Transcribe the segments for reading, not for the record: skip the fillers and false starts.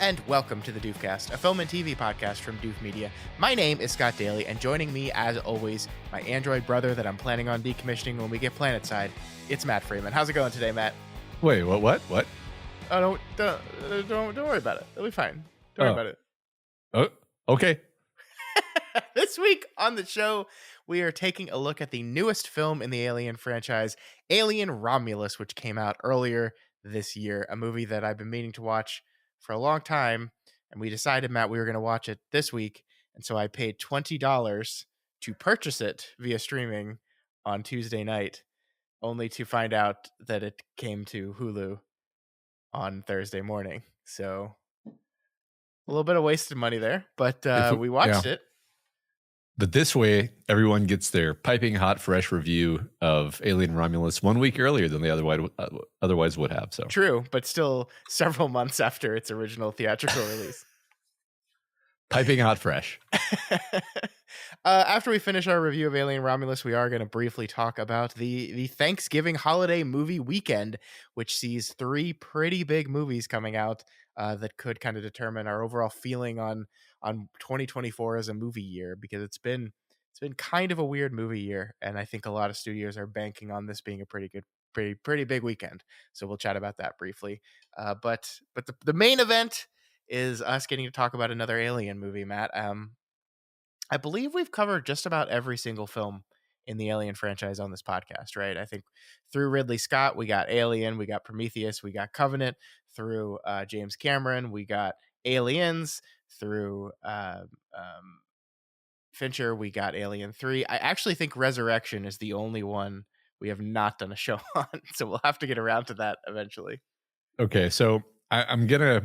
and welcome to the Doofcast, a film and TV podcast from Doof Media. My name is Scott Daly, and joining me, as always, my android brother that I'm planning on decommissioning when we get planetside, it's Matt Freeman. How's it going today, Matt? Wait, what? Oh, don't worry about it. It'll be fine. Don't worry about it. Oh, okay. This week on the show, we are taking a look at the newest film in the Alien franchise, Alien Romulus, which came out earlier this year, a movie that I've been meaning to watch for a long time, and we decided, Matt, we were going to watch it this week, and so I paid $20 to purchase it via streaming on Tuesday night, only to find out that it came to Hulu on Thursday morning. So a little bit of wasted money there, but we watched it. But this way, everyone gets their piping hot, fresh review of Alien Romulus 1 week earlier than they otherwise would have. So true, but still several months after its original theatrical release. Piping hot, fresh. After we finish our review of Alien Romulus, we are going to briefly talk about the Thanksgiving holiday movie weekend, which sees three pretty big movies coming out that could kind of determine our overall feeling on 2024 as a movie year, because it's been kind of a weird movie year, and I think a lot of studios are banking on this being a pretty big weekend. So we'll chat about that briefly. But the main event is us getting to talk about another Alien movie, Matt. I believe we've covered just about every single film in the Alien franchise on this podcast, right? I think through Ridley Scott, we got Alien, we got Prometheus, we got Covenant. Through James Cameron, we got Aliens. Through Fincher, we got Alien 3. I actually think Resurrection is the only one we have not done a show on, so we'll have to get around to that eventually. Okay, so I'm gonna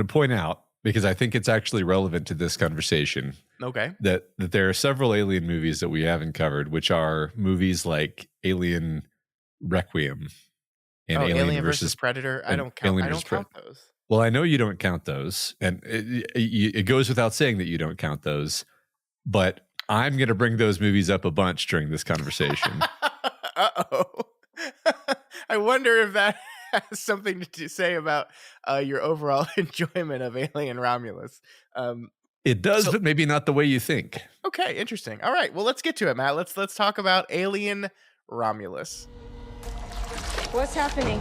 point out, because I think it's actually relevant to this conversation. Okay, that there are several Alien movies that we haven't covered, which are movies like Alien Requiem and Alien versus Predator. I don't count those. Well, I know you don't count those, and it goes without saying that you don't count those, but I'm going to bring those movies up a bunch during this conversation. Uh-oh. I wonder if that has something to say about your overall enjoyment of Alien Romulus. It does, but maybe not the way you think. Okay, interesting. All right, well, let's get to it, Matt. Let's talk about Alien Romulus. What's happening?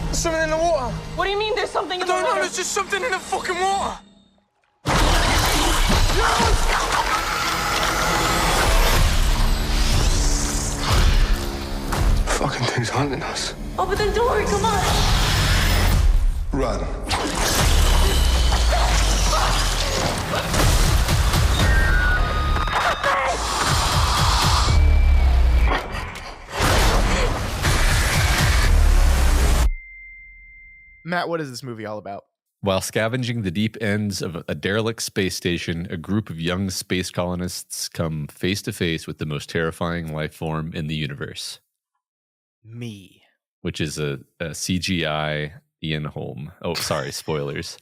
There's something in the water. What do you mean there's something in the water? I don't know, there's just something in the fucking water. Fucking thing's hunting us. Open the door, come on. Run. Matt, what is this movie all about? While scavenging the deep ends of a derelict space station, a group of young space colonists come face to face with the most terrifying life form in the universe. Me. Which is a CGI Ian Holm. Oh, sorry, spoilers.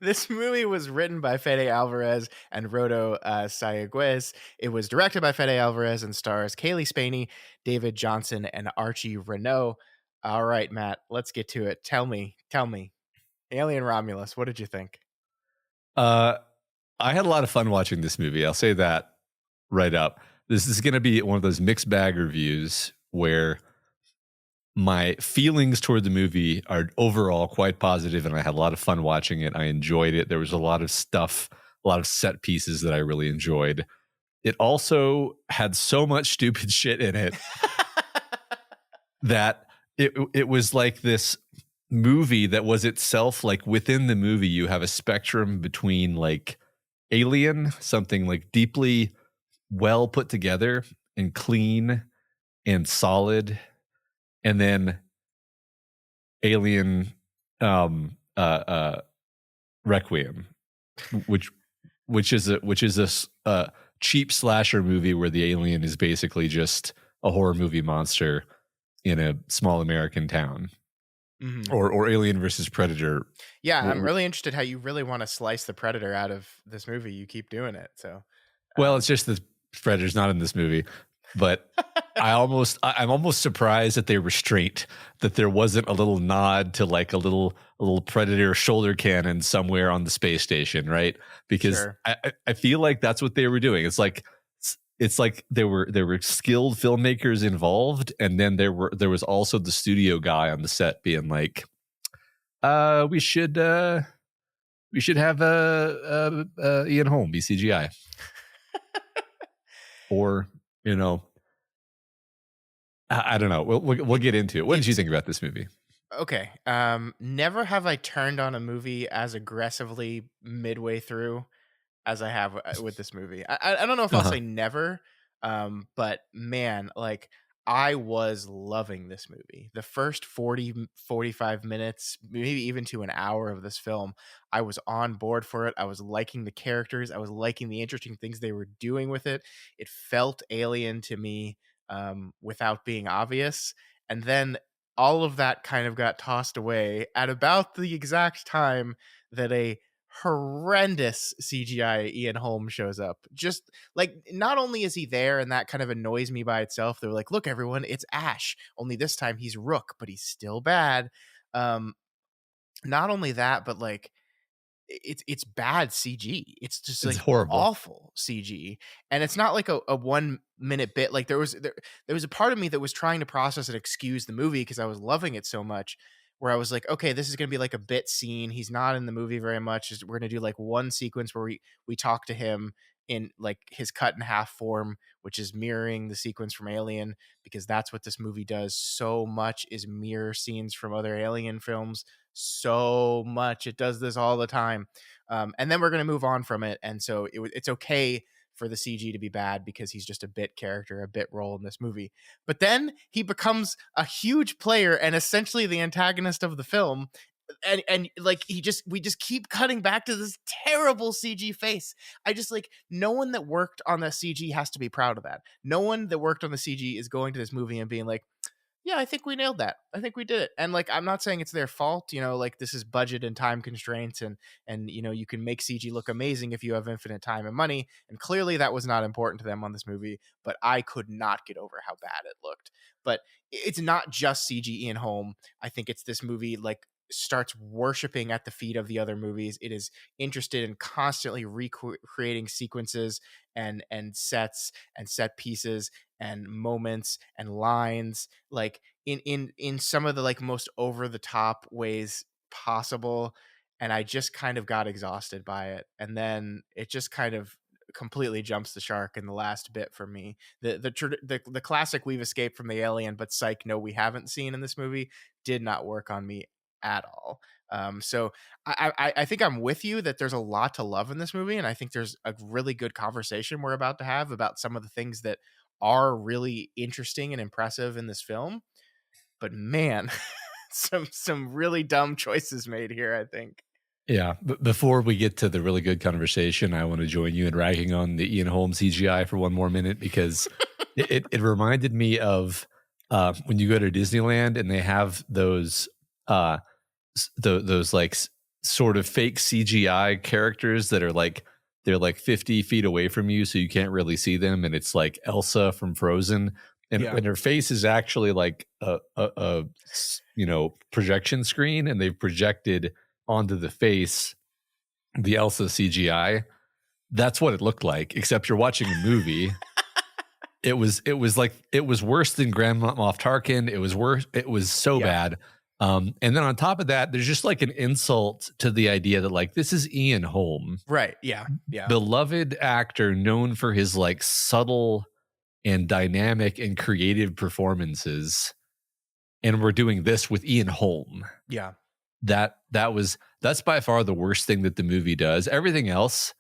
This movie was written by Fede Alvarez and Rodo Sayaguez. It was directed by Fede Alvarez and stars Kaylee Spaney, David Johnson, and Archie Renault. All right, Matt, let's get to it. Tell me. Alien Romulus, what did you think? I had a lot of fun watching this movie. I'll say that right up. This is going to be one of those mixed bag reviews where my feelings toward the movie are overall quite positive, and I had a lot of fun watching it. I enjoyed it. There was a lot of stuff, a lot of set pieces that I really enjoyed. It also had so much stupid shit in it that it was like this movie that was itself, like, within the movie you have a spectrum between like Alien, something like deeply well put together and clean and solid, and then Alien Requiem, which is a cheap slasher movie where the alien is basically just a horror movie monster in a small American town. Mm-hmm. Or Alien versus Predator. Yeah, I'm really interested how you really want to slice the Predator out of this movie. You keep doing it. So, well, it's just the Predator's not in this movie. but I'm almost surprised at their restraint, that there wasn't a little nod to like a little Predator shoulder cannon somewhere on the space station, right? Because Sure. I feel like that's what they were doing. It's like there were skilled filmmakers involved, and then there was also the studio guy on the set being like, we should have Ian Holm be CGI, or I don't know. We'll get into it. What did you think about this movie? Okay. Never have I turned on a movie as aggressively midway through as I have with this movie. I don't know if I'll Uh-huh. say never, but man, like I was loving this movie. The first 45 minutes, maybe even to an hour of this film, I was on board for it. I was liking the characters. I was liking the interesting things they were doing with it. It felt alien to me, without being obvious. And then all of that kind of got tossed away at about the exact time that a horrendous CGI Ian Holmes shows up. Just like, not only is he there and that kind of annoys me by itself, they're like, look, everyone, it's Ash. Only this time he's Rook, but he's still bad. Um, Not only that, but like it's bad CG. It's just It's like horrible. awful CG. And it's not like a 1 minute bit. Like there was a part of me that was trying to process and excuse the movie because I was loving it so much, where I was like, okay, this is gonna be like a bit scene. He's not in the movie very much. We're gonna do like one sequence where we talk to him in like his cut in half form, which is mirroring the sequence from Alien, because that's what this movie does so much, is mirror scenes from other Alien films so much. It does this all the time. And then we're going to move on from it. And so it's okay for the CG to be bad because he's just a bit character, a bit role in this movie. But then he becomes a huge player and essentially the antagonist of the film. And like we just keep cutting back to this terrible CG face. I just like, no one that worked on the CG has to be proud of that. No one that worked on the CG is going to this movie and being like, yeah, I think we nailed that. I think we did it. And like, I'm not saying it's their fault, like this is budget and time constraints, and you can make CG look amazing if you have infinite time and money. And clearly that was not important to them on this movie, but I could not get over how bad it looked. But it's not just CG Ian Holm. I think it's this movie like starts worshiping at the feet of the other movies. It is interested in constantly recreating sequences and sets and set pieces and moments and lines, like in some of the like most over the top ways possible. And I just kind of got exhausted by it, and then it just kind of completely jumps the shark in the last bit for me. The classic "we've escaped from the alien but psych no we haven't" seen in this movie did not work on me at all. So I think I'm with you that there's a lot to love in this movie, and I think there's a really good conversation we're about to have about some of the things that are really interesting and impressive in this film. But man, some really dumb choices made here, I think. Yeah. But before we get to the really good conversation, I want to join you in ragging on the Ian Holm CGI for one more minute, because it reminded me of when you go to Disneyland and they have those like sort of fake CGI characters that are like, they're like 50 feet away from you, so you can't really see them. And it's like Elsa from Frozen. And Yeah. when her face is actually like a projection screen, and they've projected onto the face the Elsa CGI. That's what it looked like, except you're watching a movie. It was worse than Grand Moff Tarkin. It was worse. It was so bad. And then on top of that, there's just like an insult to the idea that like, this is Ian Holm. Right. Yeah. Yeah. Beloved actor known for his like subtle and dynamic and creative performances. And we're doing this with Ian Holm. Yeah. That's by far the worst thing that the movie does. Everything else,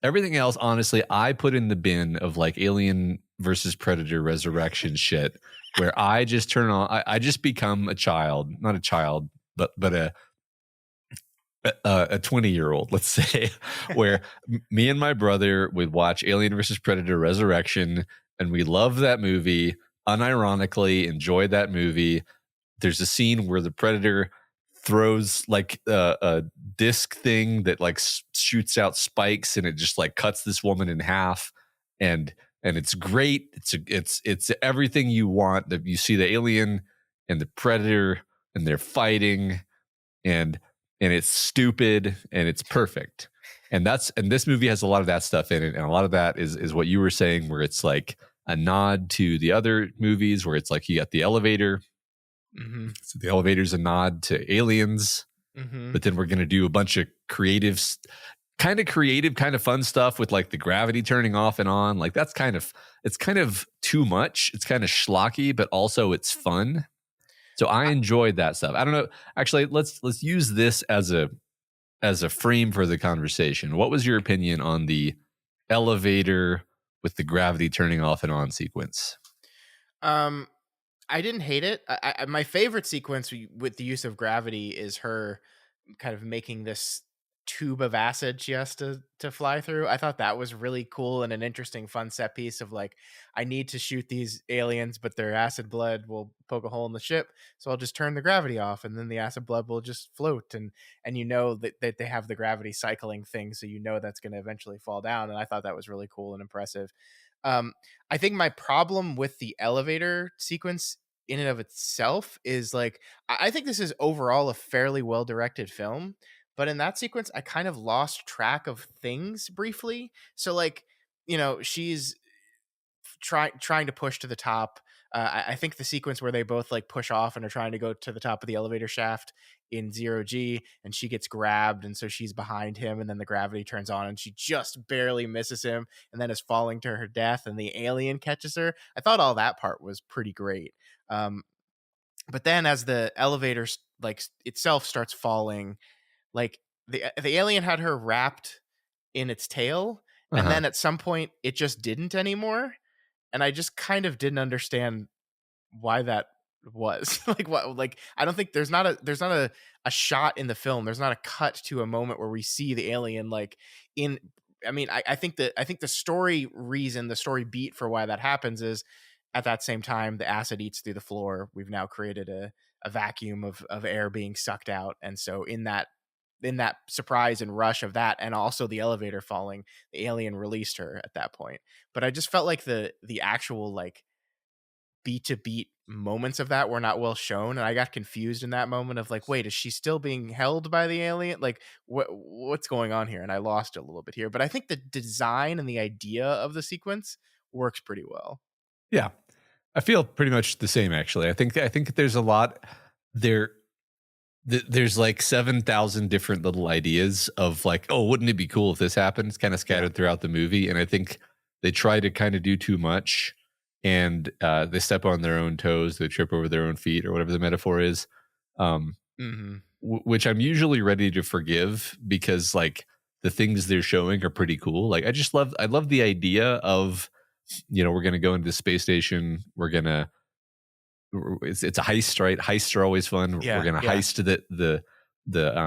honestly, I put in the bin of like Alien versus Predator Resurrection shit, where I just turn on, I just become a child, not a child, but a 20-year-old, let's say, where me and my brother would watch Alien versus Predator Resurrection, and we love that movie, unironically enjoy that movie. There's a scene where the Predator throws like a disc thing that like shoots out spikes, and it just like cuts this woman in half. And and it's great. It's everything you want. That you see the alien and the predator, and they're fighting, and it's stupid and it's perfect. And this movie has a lot of that stuff in it, and a lot of that is what you were saying, where it's like a nod to the other movies, where it's like you got the elevator. Mm-hmm. So the elevator's a nod to Aliens, Mm-hmm. but then we're going to do a bunch of creative, kind of fun stuff with like the gravity turning off and on. Like it's kind of too much. It's kind of schlocky, but also it's fun. So I enjoyed that stuff. I don't know. Actually, let's use this as a frame for the conversation. What was your opinion on the elevator with the gravity turning off and on sequence? I didn't hate it. My favorite sequence with the use of gravity is her kind of making this tube of acid she has to fly through. I thought that was really cool and an interesting, fun set piece of like, I need to shoot these aliens, but their acid blood will poke a hole in the ship, so I'll just turn the gravity off, and then the acid blood will just float, and you know that they have the gravity cycling thing, so you know that's going to eventually fall down. And I thought that was really cool and impressive. I think my problem with the elevator sequence in and of itself is like, I think this is overall a fairly well directed film, but in that sequence I kind of lost track of things briefly. So like, she's trying to push to the top. I think the sequence where they both like push off and are trying to go to the top of the elevator shaft in 0G, and she gets grabbed, and so she's behind him, and then the gravity turns on and she just barely misses him and then is falling to her death, and the alien catches her. I thought all that part was pretty great. But then as the elevator like itself starts falling, like the alien had her wrapped in its tail, and then at some point it just didn't anymore, and I just kind of didn't understand why that was. Like what, like I don't think there's not a shot in the film, there's not a cut to a moment where we see the alien like in. I mean, I think the story beat for why that happens is at that same time the acid eats through the floor. We've now created a vacuum of air being sucked out, and so in that surprise and rush of that, and also the elevator falling, the alien released her at that point. But I just felt like the actual like beat to beat moments of that were not well shown, and I got confused in that moment of like, wait, is she still being held by the alien? Like what's going on here? And I lost it a little bit here, but I think the design and the idea of the sequence works pretty well. Yeah, I feel pretty much the same. Actually, I think there's a lot there. There's like 7,000 different little ideas of like, oh, wouldn't it be cool if this happened? It's kind of scattered throughout the movie, and I think they try to kind of do too much, and they step on their own toes, they trip over their own feet, or whatever the metaphor is. Which I'm usually ready to forgive, because like the things they're showing are pretty cool. Like I love the idea of, we're gonna go into the space station, it's a heist, right? Heists are always fun. Yeah, we're gonna yeah. heist the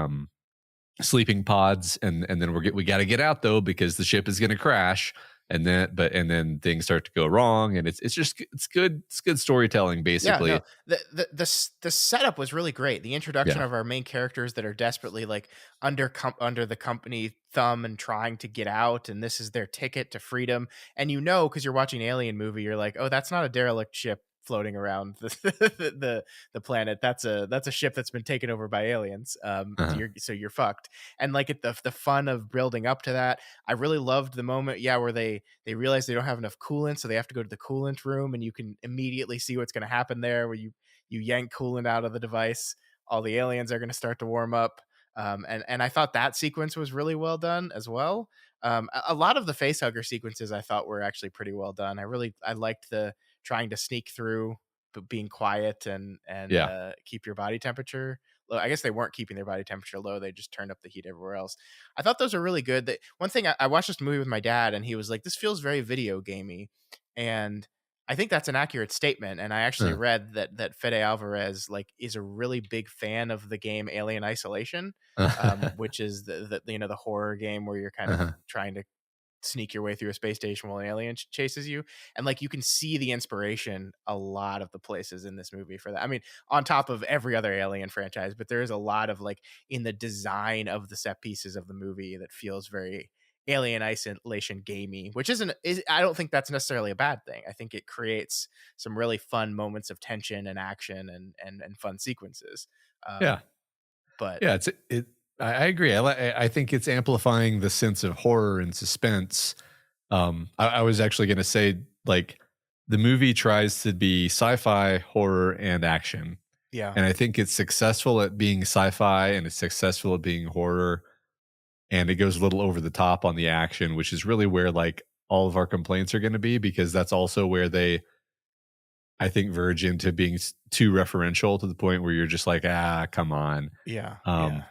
sleeping pods, and then we got to get out though, because the ship is gonna crash, and then things start to go wrong, and it's good storytelling basically. Yeah, no, the setup was really great. The introduction Yeah. of our main characters that are desperately like under the company thumb and trying to get out, and this is their ticket to freedom. And because you're watching an alien movie, you're like, oh, that's not a derelict ship floating around the planet. That's a ship that's been taken over by aliens. So you're fucked. And like the fun of building up to that, I really loved the moment, where they realize they don't have enough coolant, so they have to go to the coolant room, and you can immediately see what's going to happen there, where you yank coolant out of the device, all the aliens are going to start to warm up. And I thought that sequence was really well done as well. A lot of the facehugger sequences I thought were actually pretty well done. I liked the trying to sneak through, but being quiet and keep your body temperature low. I guess they weren't keeping their body temperature low, they just turned up the heat everywhere else. I thought those are really good. One thing, I watched this movie with my dad, and he was like, this feels very video gamey, and I think that's an accurate statement. And I actually read that Fede Alvarez like is a really big fan of the game Alien Isolation, which is the horror game where you're kind of trying to sneak your way through a space station while an alien chases you. And like, you can see the inspiration a lot of the places in this movie for that. I mean, on top of every other Alien franchise, but there is a lot of like in the design of the set pieces of the movie that feels very Alien Isolation gamey, which I don't think that's necessarily a bad thing. I think it creates some really fun moments of tension and action and fun sequences. Yeah. But Yeah, I agree. I think it's amplifying the sense of horror and suspense. I was actually going to say, like, the movie tries to be sci-fi, horror, and action, yeah, and I think it's successful at being sci-fi and it's successful at being horror, and it goes a little over the top on the action, which is really where like all of our complaints are going to be, because that's also where they, I think, verge into being too referential to the point where you're just like, come on. yeah, Um, yeah.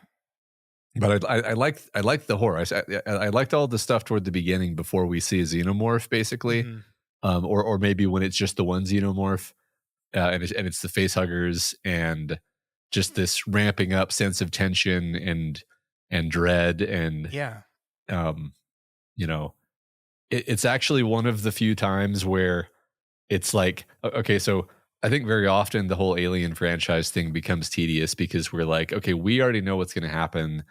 But I like the horror. I liked all the stuff toward the beginning before we see a xenomorph, basically, Mhm. or maybe when it's just the one xenomorph, and it's the face huggers, and just this ramping up sense of tension and dread, and Yeah, um, you know, it's actually one of the few times where it's like, okay, so I think very often the whole Alien franchise thing becomes tedious because we're like, okay, we already know what's going to happen.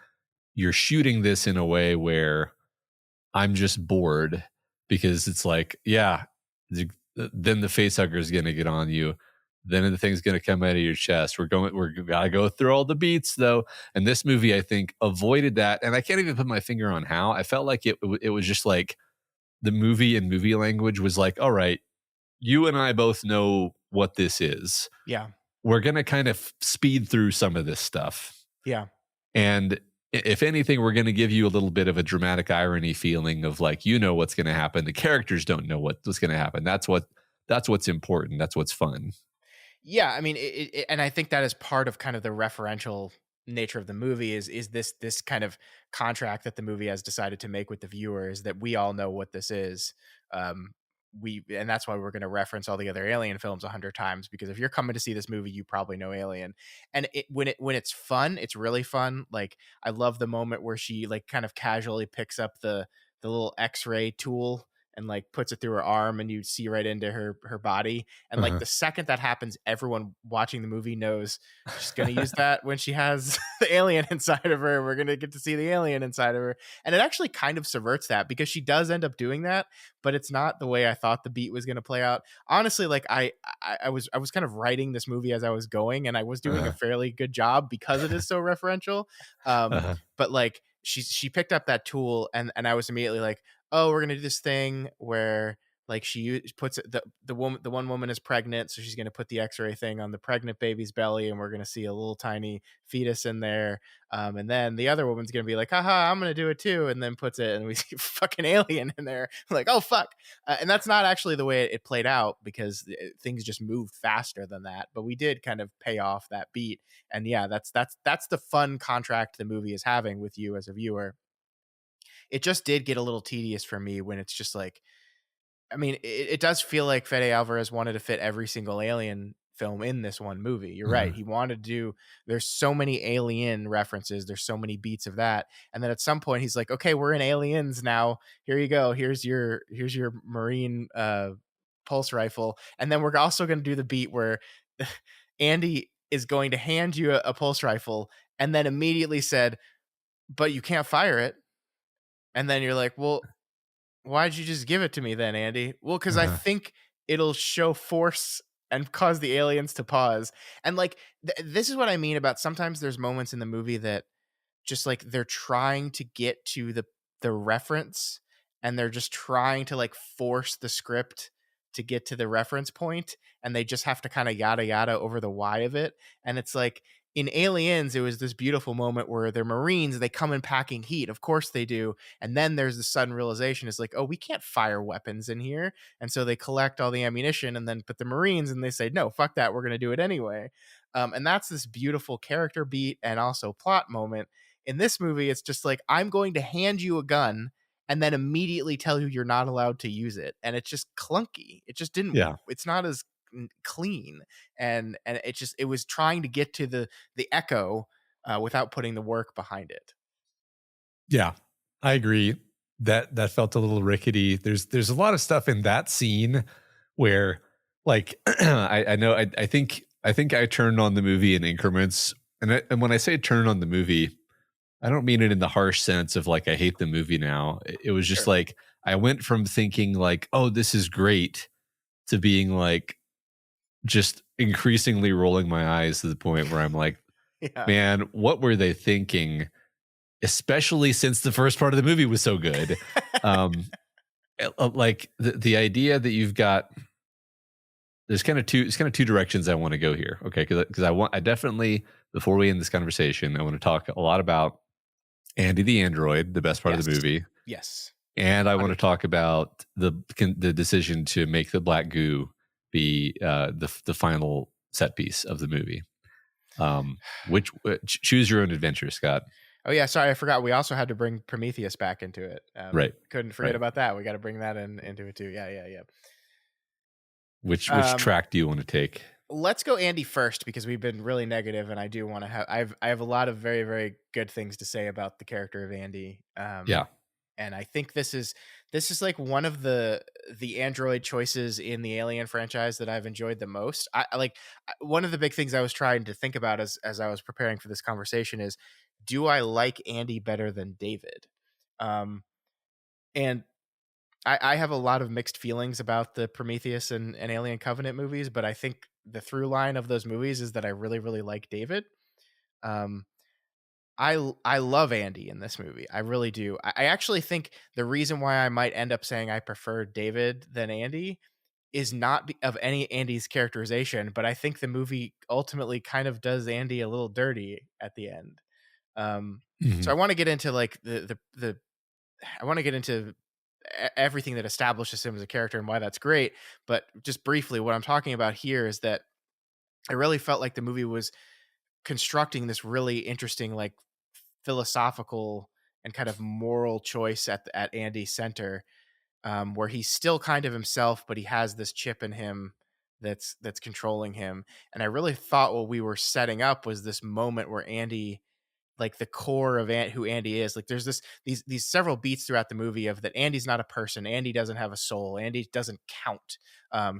You're shooting this in a way where I'm just bored, because it's like, yeah, then the face hugger is going to get on you. Then the thing's going to come out of your chest. We're gotta go through all the beats though. And this movie, I think, avoided that. And I can't even put my finger on how. I felt like it was just like the movie and movie language was like, all right, you and I both know what this is. yeah, We're going to kind of speed through some of this stuff. yeah. And if anything, we're going to give you a little bit of a dramatic irony feeling of like, you know what's going to happen. The characters don't know what's going to happen. That's what's important. That's what's fun. Yeah, I mean, and I think that is part of kind of the referential nature of the movie is this kind of contract that the movie has decided to make with the viewer, is that we all know what this is. Um, and that's why we're going to reference all the other Alien films 100 times, because if you're coming to see this movie, you probably know Alien. And when it's fun, it's really fun. Like, I love the moment where she like kind of casually picks up the little X-ray tool and like puts it through her arm, and you see right into her body. And like Uh-huh. the second that happens, everyone watching the movie knows she's going to use that when she has the alien inside of her. We're going to get to see the alien inside of her. And it actually kind of subverts that, because she does end up doing that, but it's not the way I thought the beat was going to play out. Honestly, like I was kind of writing this movie as I was going, and I was doing a Uh-huh. fairly good job because it is so referential. Uh-huh. But like she picked up that tool, and I was immediately like, oh, we're gonna do this thing where like puts the one woman is pregnant, so she's gonna put the X-ray thing on the pregnant baby's belly, and we're gonna see a little tiny fetus in there. And then the other woman's gonna be like, haha, I'm gonna do it too, and then puts it, and we see fucking alien in there. Like, oh fuck. And that's not actually the way it played out, because things just moved faster than that. But we did kind of pay off that beat. And yeah, that's the fun contract the movie is having with you as a viewer. It just did get a little tedious for me when it's just like, I mean, it does feel like Fede Alvarez wanted to fit every single Alien film in this one movie. You're right. Uh-huh. He wanted to do, there's so many Alien references. There's so many beats of that. And then at some point he's like, okay, we're in Aliens now. Here you go. Here's your Marine pulse rifle. And then we're also going to do the beat where Andy is going to hand you a pulse rifle, and then immediately said, but you can't fire it. And then you're like, well, why'd you just give it to me then, Andy? Well, because I Uh-huh. think it'll show force and cause the aliens to pause. And like, this is what I mean about, sometimes there's moments in the movie that just like they're trying to get to the reference, and they're just trying to like force the script to get to the reference point, and they just have to kind of yada yada over the why of it. And it's like, in Aliens, it was this beautiful moment where they're Marines, they come in packing heat, of course they do, and then there's the sudden realization, it's like, oh, we can't fire weapons in here. And so they collect all the ammunition, and then put the Marines, and they say, no, fuck that, we're going to do it anyway. And that's this beautiful character beat and also plot moment. In this movie, it's just like, I'm going to hand you a gun and then immediately tell you you're not allowed to use it. And it's just clunky. It just didn't, Yeah. it's not as clean. And it was trying to get to the echo without putting the work behind it. Yeah, I agree. That felt a little rickety. There's a lot of stuff in that scene where, like, I know I think I turned on the movie in increments, and when I say turn on the movie, I don't mean it in the harsh sense of like I hate the movie now. It was just Sure. like I went from thinking like, oh, this is great, to being like just increasingly rolling my eyes to the point where I'm like, Yeah. man, what were they thinking? Especially since the first part of the movie was so good. Um, like the idea that you've got, there's kind of two directions I want to go here. Okay. Cause I definitely, before we end this conversation, I want to talk a lot about Andy the android, the best part of the Yes. movie. Yes. And I want to 100%. talk about the decision to make the black goo be the final set piece of the movie. Which choose your own adventure, Scott. Oh yeah, sorry, I forgot. We also had to bring Prometheus back into it. Right. Couldn't forget Right. about that. We got to bring that into it too. Yeah. Which Um, track do you want to take? Let's go Andy first because we've been really negative, and I do want to have. I have a lot of very very good things to say about the character of Andy. Yeah. And I think this is like one of the android choices in the Alien franchise that I've enjoyed the most. One of the big things I was trying to think about as I was preparing for this conversation is, do I like Andy better than David? And I have a lot of mixed feelings about the Prometheus and Alien Covenant movies, but I think the through line of those movies is that I really really like David. I love Andy in this movie. I really do. I actually think the reason why I might end up saying I prefer David than Andy is not of any Andy's characterization, but I think the movie ultimately kind of does Andy a little dirty at the end. So I want to get into like I want to get into everything that establishes him as a character and why that's great. But just briefly, what I'm talking about here is that I really felt like the movie was constructing this really interesting, like philosophical and kind of moral choice at Andy's center, where he's still kind of himself, but he has this chip in him that's controlling him. And I really thought what we were setting up was this moment where Andy, like the core of who Andy is, like there's these several beats throughout the movie of that Andy's not a person, Andy doesn't have a soul, Andy doesn't count,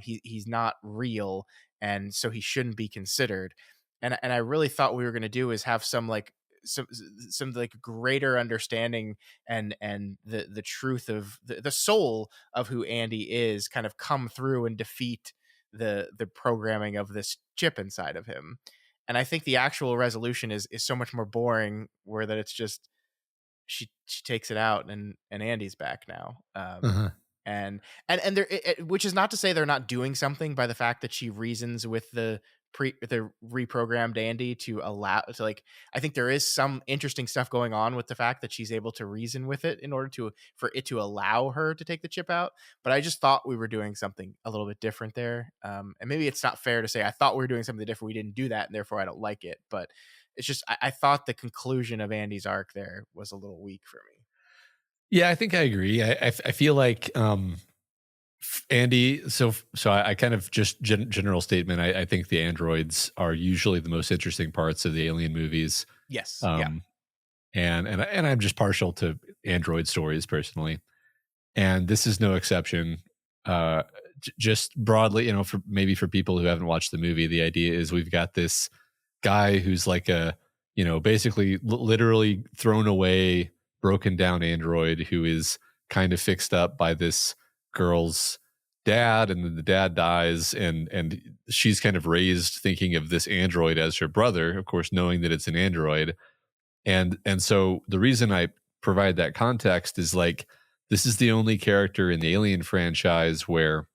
he's not real, and so he shouldn't be considered. And I really thought what we were going to do is have some like greater understanding and the truth of the soul of who Andy is kind of come through and defeat the programming of this chip inside of him. And I think the actual resolution is so much more boring, where that it's just she takes it out and Andy's back now. And there, which is not to say they're not doing something by the fact that she reasons with the reprogrammed Andy to allow to, like, I think there is some interesting stuff going on with the fact that she's able to reason with it in order for it to allow her to take the chip out. But I just thought we were doing something a little bit different there. And maybe it's not fair to say I thought we were doing something different, we didn't do that, and therefore I don't like it. But it's just I thought the conclusion of Andy's arc there was a little weak for me. Yeah, I think I agree. I feel like Andy. So I kind of just general statement. I think the androids are usually the most interesting parts of the Alien movies. Yes. Yeah. And I'm just partial to android stories personally, and this is no exception. Just broadly, for people who haven't watched the movie, the idea is we've got this guy who's like a, basically literally thrown away, broken down android who is kind of fixed up by this girl's dad, and then the dad dies, and she's kind of raised thinking of this android as her brother, of course knowing that it's an android. And so the reason I provide that context is like, this is the only character in the Alien franchise where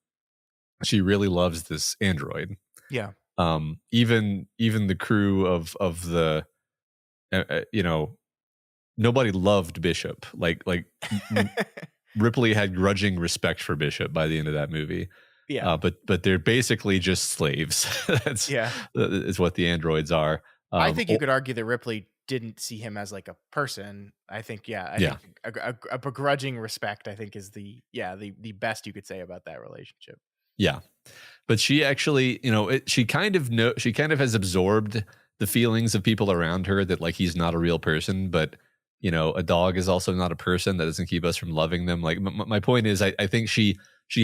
she really loves this android. Yeah. Even the crew of the nobody loved Bishop. Like Ripley had grudging respect for Bishop by the end of that movie. Yeah. But they're basically just slaves. Is what the androids are. I think you could argue that Ripley didn't see him as like a person. I think, think a begrudging respect, I think, is the best you could say about that relationship. Yeah. But she actually, she kind of has absorbed the feelings of people around her, that like he's not a real person, but a dog is also not a person. That doesn't keep us from loving them. Like my point is, I think she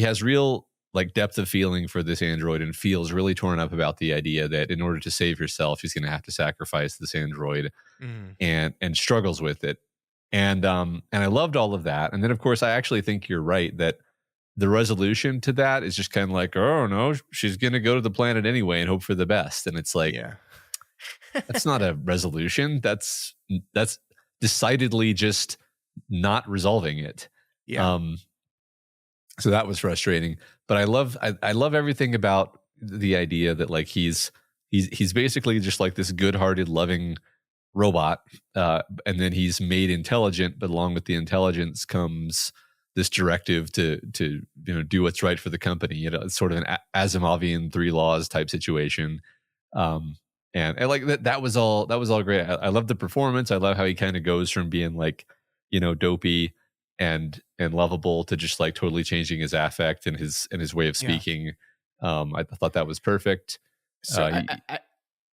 has real like depth of feeling for this android and feels really torn up about the idea that in order to save herself, she's going to have to sacrifice this android, Mhm. and struggles with it. And I loved all of that. And then of course I actually think you're right that the resolution to that is just kind of like, oh no, she's going to go to the planet anyway and hope for the best. And it's like, Yeah. that's not a resolution. That's decidedly just not resolving it. Yeah. Um, so that was frustrating. But I love everything about the idea that like he's basically just like this good-hearted, loving robot, and then he's made intelligent. But along with the intelligence comes this directive to do what's right for the company. It's sort of an Asimovian three laws type situation. Um, and like that was all great. I love the performance. I love how he kind of goes from being like, dopey and lovable to just like totally changing his affect and his way of Yeah. speaking. I thought that was perfect. So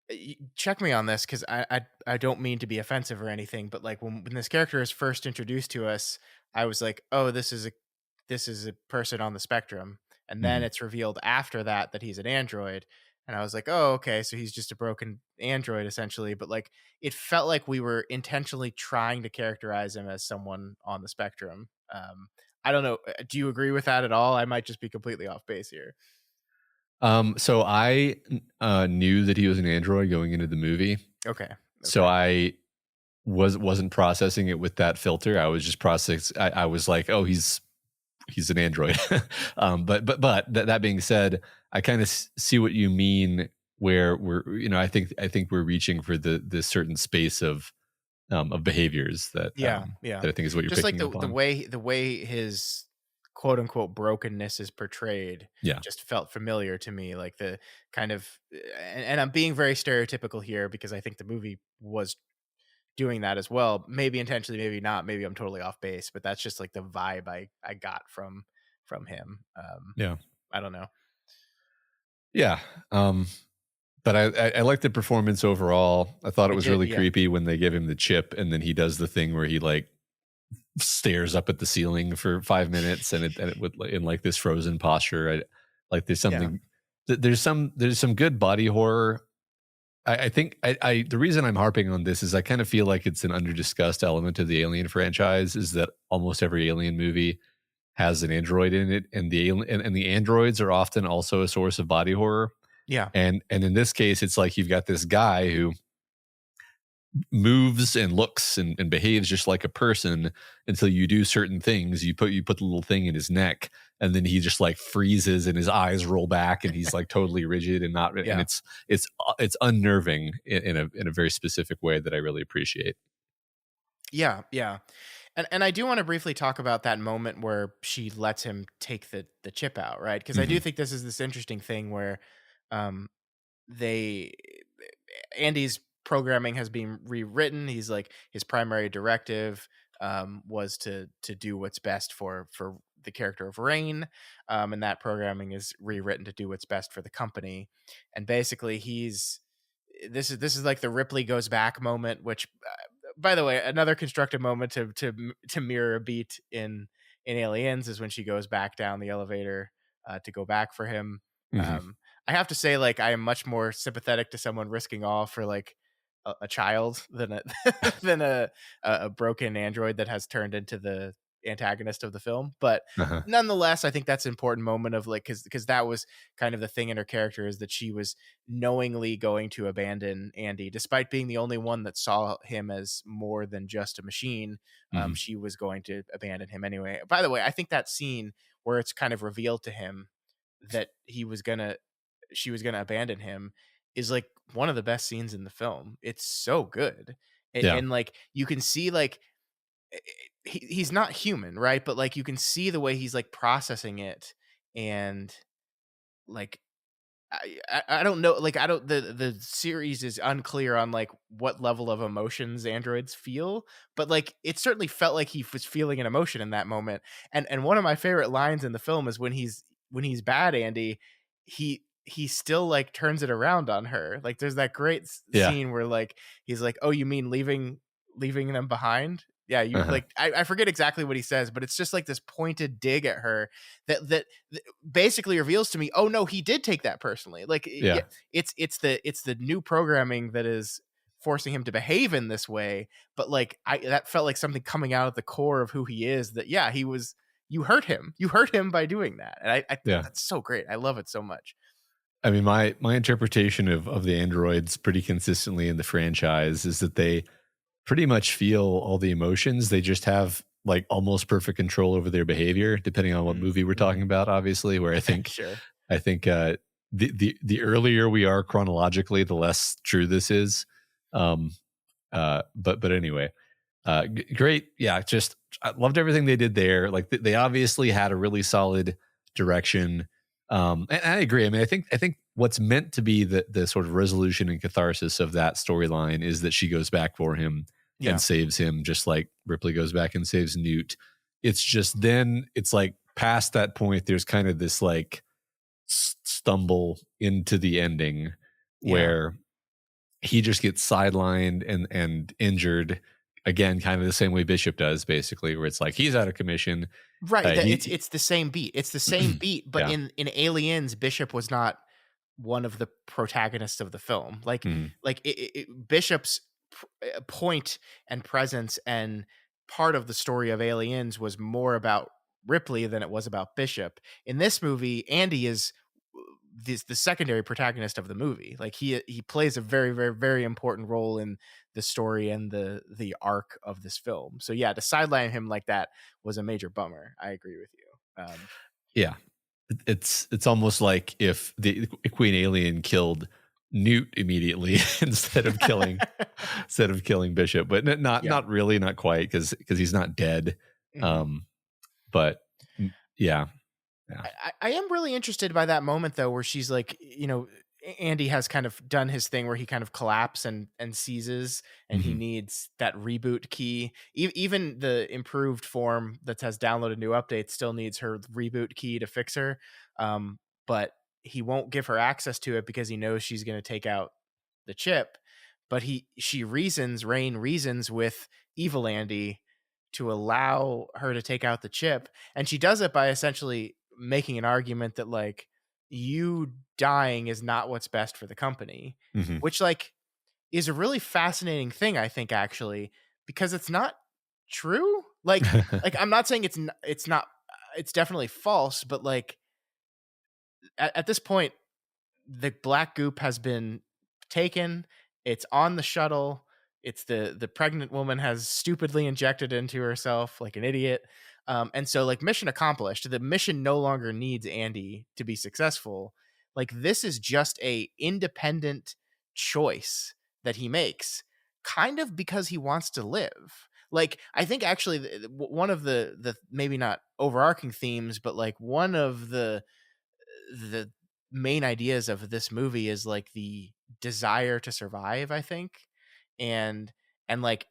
He, check me on this, because I don't mean to be offensive or anything, but like when this character is first introduced to us, I was like, oh, this is a person on the spectrum, and then Mhm. it's revealed after that he's an android, and I was like, oh, okay, so he's just a broken android essentially. But like it felt like we were intentionally trying to characterize him as someone on the spectrum. I don't know. Do you agree with that at all? I might just be completely off base here. So I knew that he was an android going into the movie. Okay. So Okay. I wasn't processing it with that filter. I was just I was like, oh, he's an android. But that being said, I kind of see what you mean. Where I think we're reaching for this certain space of behaviors Yeah, yeah. that I think is what you're Just like picking the up on. the way his quote unquote brokenness is portrayed Yeah. just felt familiar to me. Like the kind of, and I'm being very stereotypical here because I think the movie was doing that as well. Maybe intentionally, maybe not. Maybe I'm totally off base, but that's just like the vibe I got from him. Yeah. I don't know. Yeah. But I like the performance overall. I thought it I was did, really yeah, creepy when they give him the chip and then he does the thing where he like stares up at the ceiling for 5 minutes and it would in like this frozen posture. Like there's yeah, something there's some good body horror. I think I the reason I'm harping on this is I kind of feel like it's an underdiscussed element of the Alien franchise is that almost every Alien movie has an android in it, and and the androids are often also a source of body horror. yeah, And in this case, it's like you've got this guy who moves and looks and behaves just like a person until you do certain things. You put the little thing in his neck, and then he just like freezes, and his eyes roll back, and he's like totally rigid and not. And yeah. it's unnerving in a very specific way that I really appreciate. Yeah, yeah. And I do want to briefly talk about that moment where she lets him take the chip out, right? Because I do Hmm. think this is this interesting thing where um they Andy's programming has been rewritten. He's like his primary directive was to do what's best for the character of Rain, and that programming is rewritten to do what's best for the company. And basically, this is like the Ripley goes back moment, which, by the way, another constructive moment to mirror a beat in Aliens is when she goes back down the elevator to go back for him. Hmm. I have to say, like, I am much more sympathetic to someone risking all for like a child than a than a broken android that has turned into the antagonist of the film. But Uh-huh. nonetheless, I think that's an important moment of like because that was kind of the thing in her character is that she was knowingly going to abandon Andy, despite being the only one that saw him as more than just a machine. Hmm. She was going to abandon him anyway. By the way, I think that scene where it's kind of revealed to him that she was gonna abandon him is like one of the best scenes in the film. It's so good. Yeah. And like you can see like he's not human, right? But like you can see the way he's like processing it, and like I don't know, like I don't the series is unclear on like what level of emotions androids feel, but like it certainly felt like he was feeling an emotion in that moment. And one of my favorite lines in the film is when he's bad Andy, he still like turns it around on her. Like there's that great Yeah. scene where like he's like, "Oh, you mean leaving them behind?" Yeah, you Uh-huh. like I forget exactly what he says, but it's just like this pointed dig at her that basically reveals to me, oh no, he did take that personally. Like yeah, Yeah. it's the new programming that is forcing him to behave in this way, but like I that felt like something coming out of the core of who he is, that yeah, he was you hurt him. You hurt him by doing that. And I Yeah. that's so great. I love it so much. I mean, my interpretation of the androids pretty consistently in the franchise is that they pretty much feel all the emotions. They just have like almost perfect control over their behavior, depending on what movie we're talking about, obviously, where Sure. I think the earlier we are chronologically, the less true this is. Um but anyway, great. Yeah, just I loved everything they did there. Like they obviously had a really solid direction. And I agree. I mean, I think what's meant to be the sort of resolution and catharsis of that storyline is that she goes back for him Yeah. and saves him, just like Ripley goes back and saves Newt. It's just then it's like past that point, there's kind of this like stumble into the ending Yeah. where he just gets sidelined and injured again, kind of the same way Bishop does, basically, where it's like he's out of commission. Right. He, It's the same beat. It's the same beat, but yeah. in Aliens, Bishop was not one of the protagonists of the film. Mhm. Bishop's point and presence and part of the story of Aliens was more about Ripley than it was about Bishop. In this movie, Andy is the secondary protagonist of the movie. Like he plays a very very very important role in the story and the arc of this film. So yeah, to sideline him like that was a major bummer. I agree with you. Yeah. It's almost like if the Queen Alien killed Newt immediately instead of killing Bishop, but Yeah. not really, not quite, because he's not dead. Mhm. But yeah. I am really interested by that moment though, where she's like, Andy has kind of done his thing where he kind of collapses and seizes, and he Mhm. needs that reboot key. Even the improved form that has downloaded new updates still needs her reboot key to fix her. But he won't give her access to it because he knows she's going to take out the chip. But Rain reasons with evil Andy to allow her to take out the chip, and she does it by essentially making an argument that like you dying is not what's best for the company, Mhm. which like is a really fascinating thing, I think, actually, because it's not true. Like I'm not saying it's not it's definitely false, but like at this point the black goop has been taken. It's on the shuttle. It's the pregnant woman has stupidly injected into herself like an idiot. And so like mission accomplished. The mission no longer needs Andy to be successful. Like this is just a independent choice that he makes, kind of because he wants to live. Like I think actually one of the maybe not overarching themes, but like one of the main ideas of this movie is like the desire to survive, I think. And like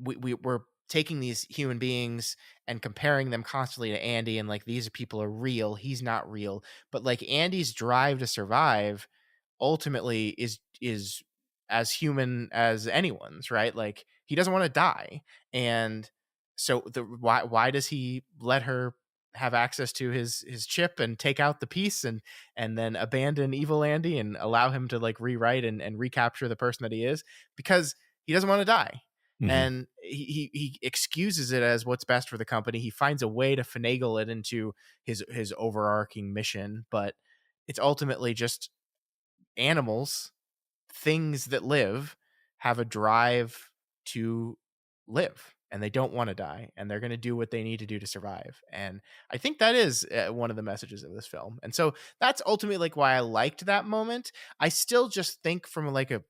we're taking these human beings and comparing them constantly to Andy, and like these people are real, he's not real. But like Andy's drive to survive ultimately is as human as anyone's, right? Like he doesn't want to die. And so why does he let her have access to his chip and take out the piece and then abandon evil Andy and allow him to like rewrite and recapture the person that he is? Because he doesn't want to die. Mhm. And he excuses it as what's best for the company. He finds a way to finagle it into his overarching mission, but it's ultimately just animals, things that live, have a drive to live, and they don't want to die, and they're going to do what they need to do to survive. And I think that is one of the messages of this film. And so that's ultimately like why I liked that moment. I still just think from like a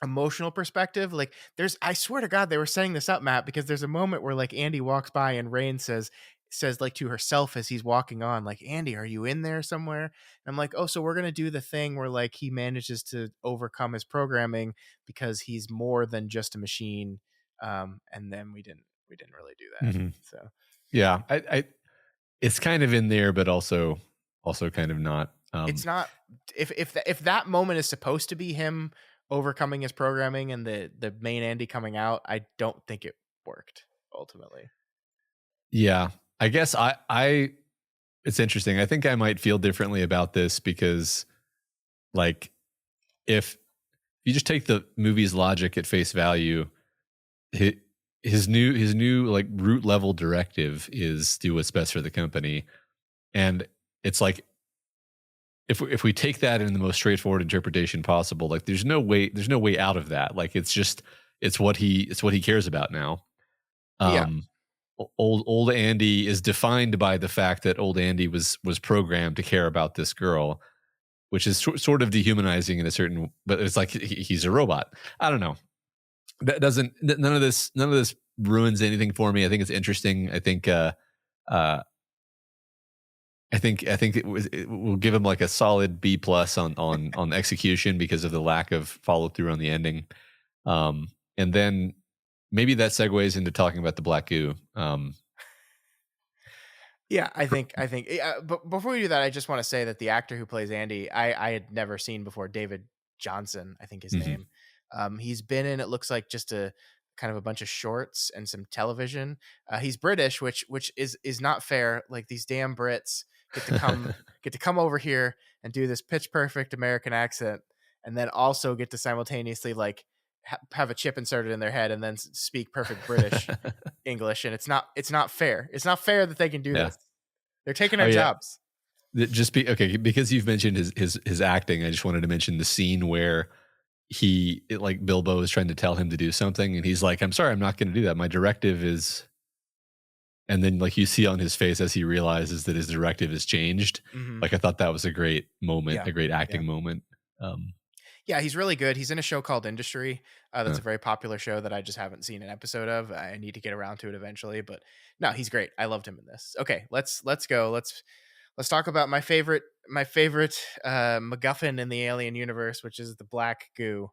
emotional perspective, like I swear to God they were setting this up, Matt, because there's a moment where like Andy walks by and Rain says like to herself as he's walking on, like, Andy, are you in there somewhere? And I'm like, oh, so we're gonna do the thing where like he manages to overcome his programming because he's more than just a machine. And then we didn't really do that. Mhm. So Yeah, I it's kind of in there, but also kind of not. it's not, if that moment is supposed to be him overcoming his programming and the main Andy coming out, I don't think it worked ultimately. Yeah, I guess I it's interesting. I think I might feel differently about this because, like, if you just take the movie's logic at face value, his, his new like root level directive is do what's best for the company, and it's like if we take that in the most straightforward interpretation possible, like there's no way out of that. Like it's what he cares about now. Yeah. Um, old Andy is defined by the fact that old Andy was programmed to care about this girl, which is sort of dehumanizing in a certain, but it's like he's a robot. I don't know. That doesn't, none of this ruins anything for me. I think it's interesting. Uh, I think it will give him like a solid B plus on execution because of the lack of follow through on the ending. And then maybe that segues into talking about the black goo. Yeah, I think. But before we do that, I just want to say that the actor who plays Andy, I had never seen before. David Johnson, I think his Mhm. name. He's been in, it looks like, just a kind of a bunch of shorts and some television. He's British, which is not fair. Like, these damn Brits get to come over here and do this pitch perfect American accent, and then also get to simultaneously like have a chip inserted in their head and then speak perfect British English, and it's not fair. It's not fair that they can do Yeah. this. They're taking Oh, our yeah. jobs. Just be okay because you've mentioned his acting. I just wanted to mention the scene where like Bilbo is trying to tell him to do something, and he's like, "I'm sorry, I'm not going to do that. My directive is." And then, like, you see on his face as he realizes that his directive has changed. Mhm. Like, I thought that was a great moment, Yeah. a great acting Yeah. moment. Um, Yeah, he's really good. He's in a show called Industry. That's Huh. a very popular show that I just haven't seen an episode of. I need to get around to it eventually, but no, he's great. I loved him in this. Okay, let's go. Let's talk about my favorite MacGuffin in the Alien universe, which is the black goo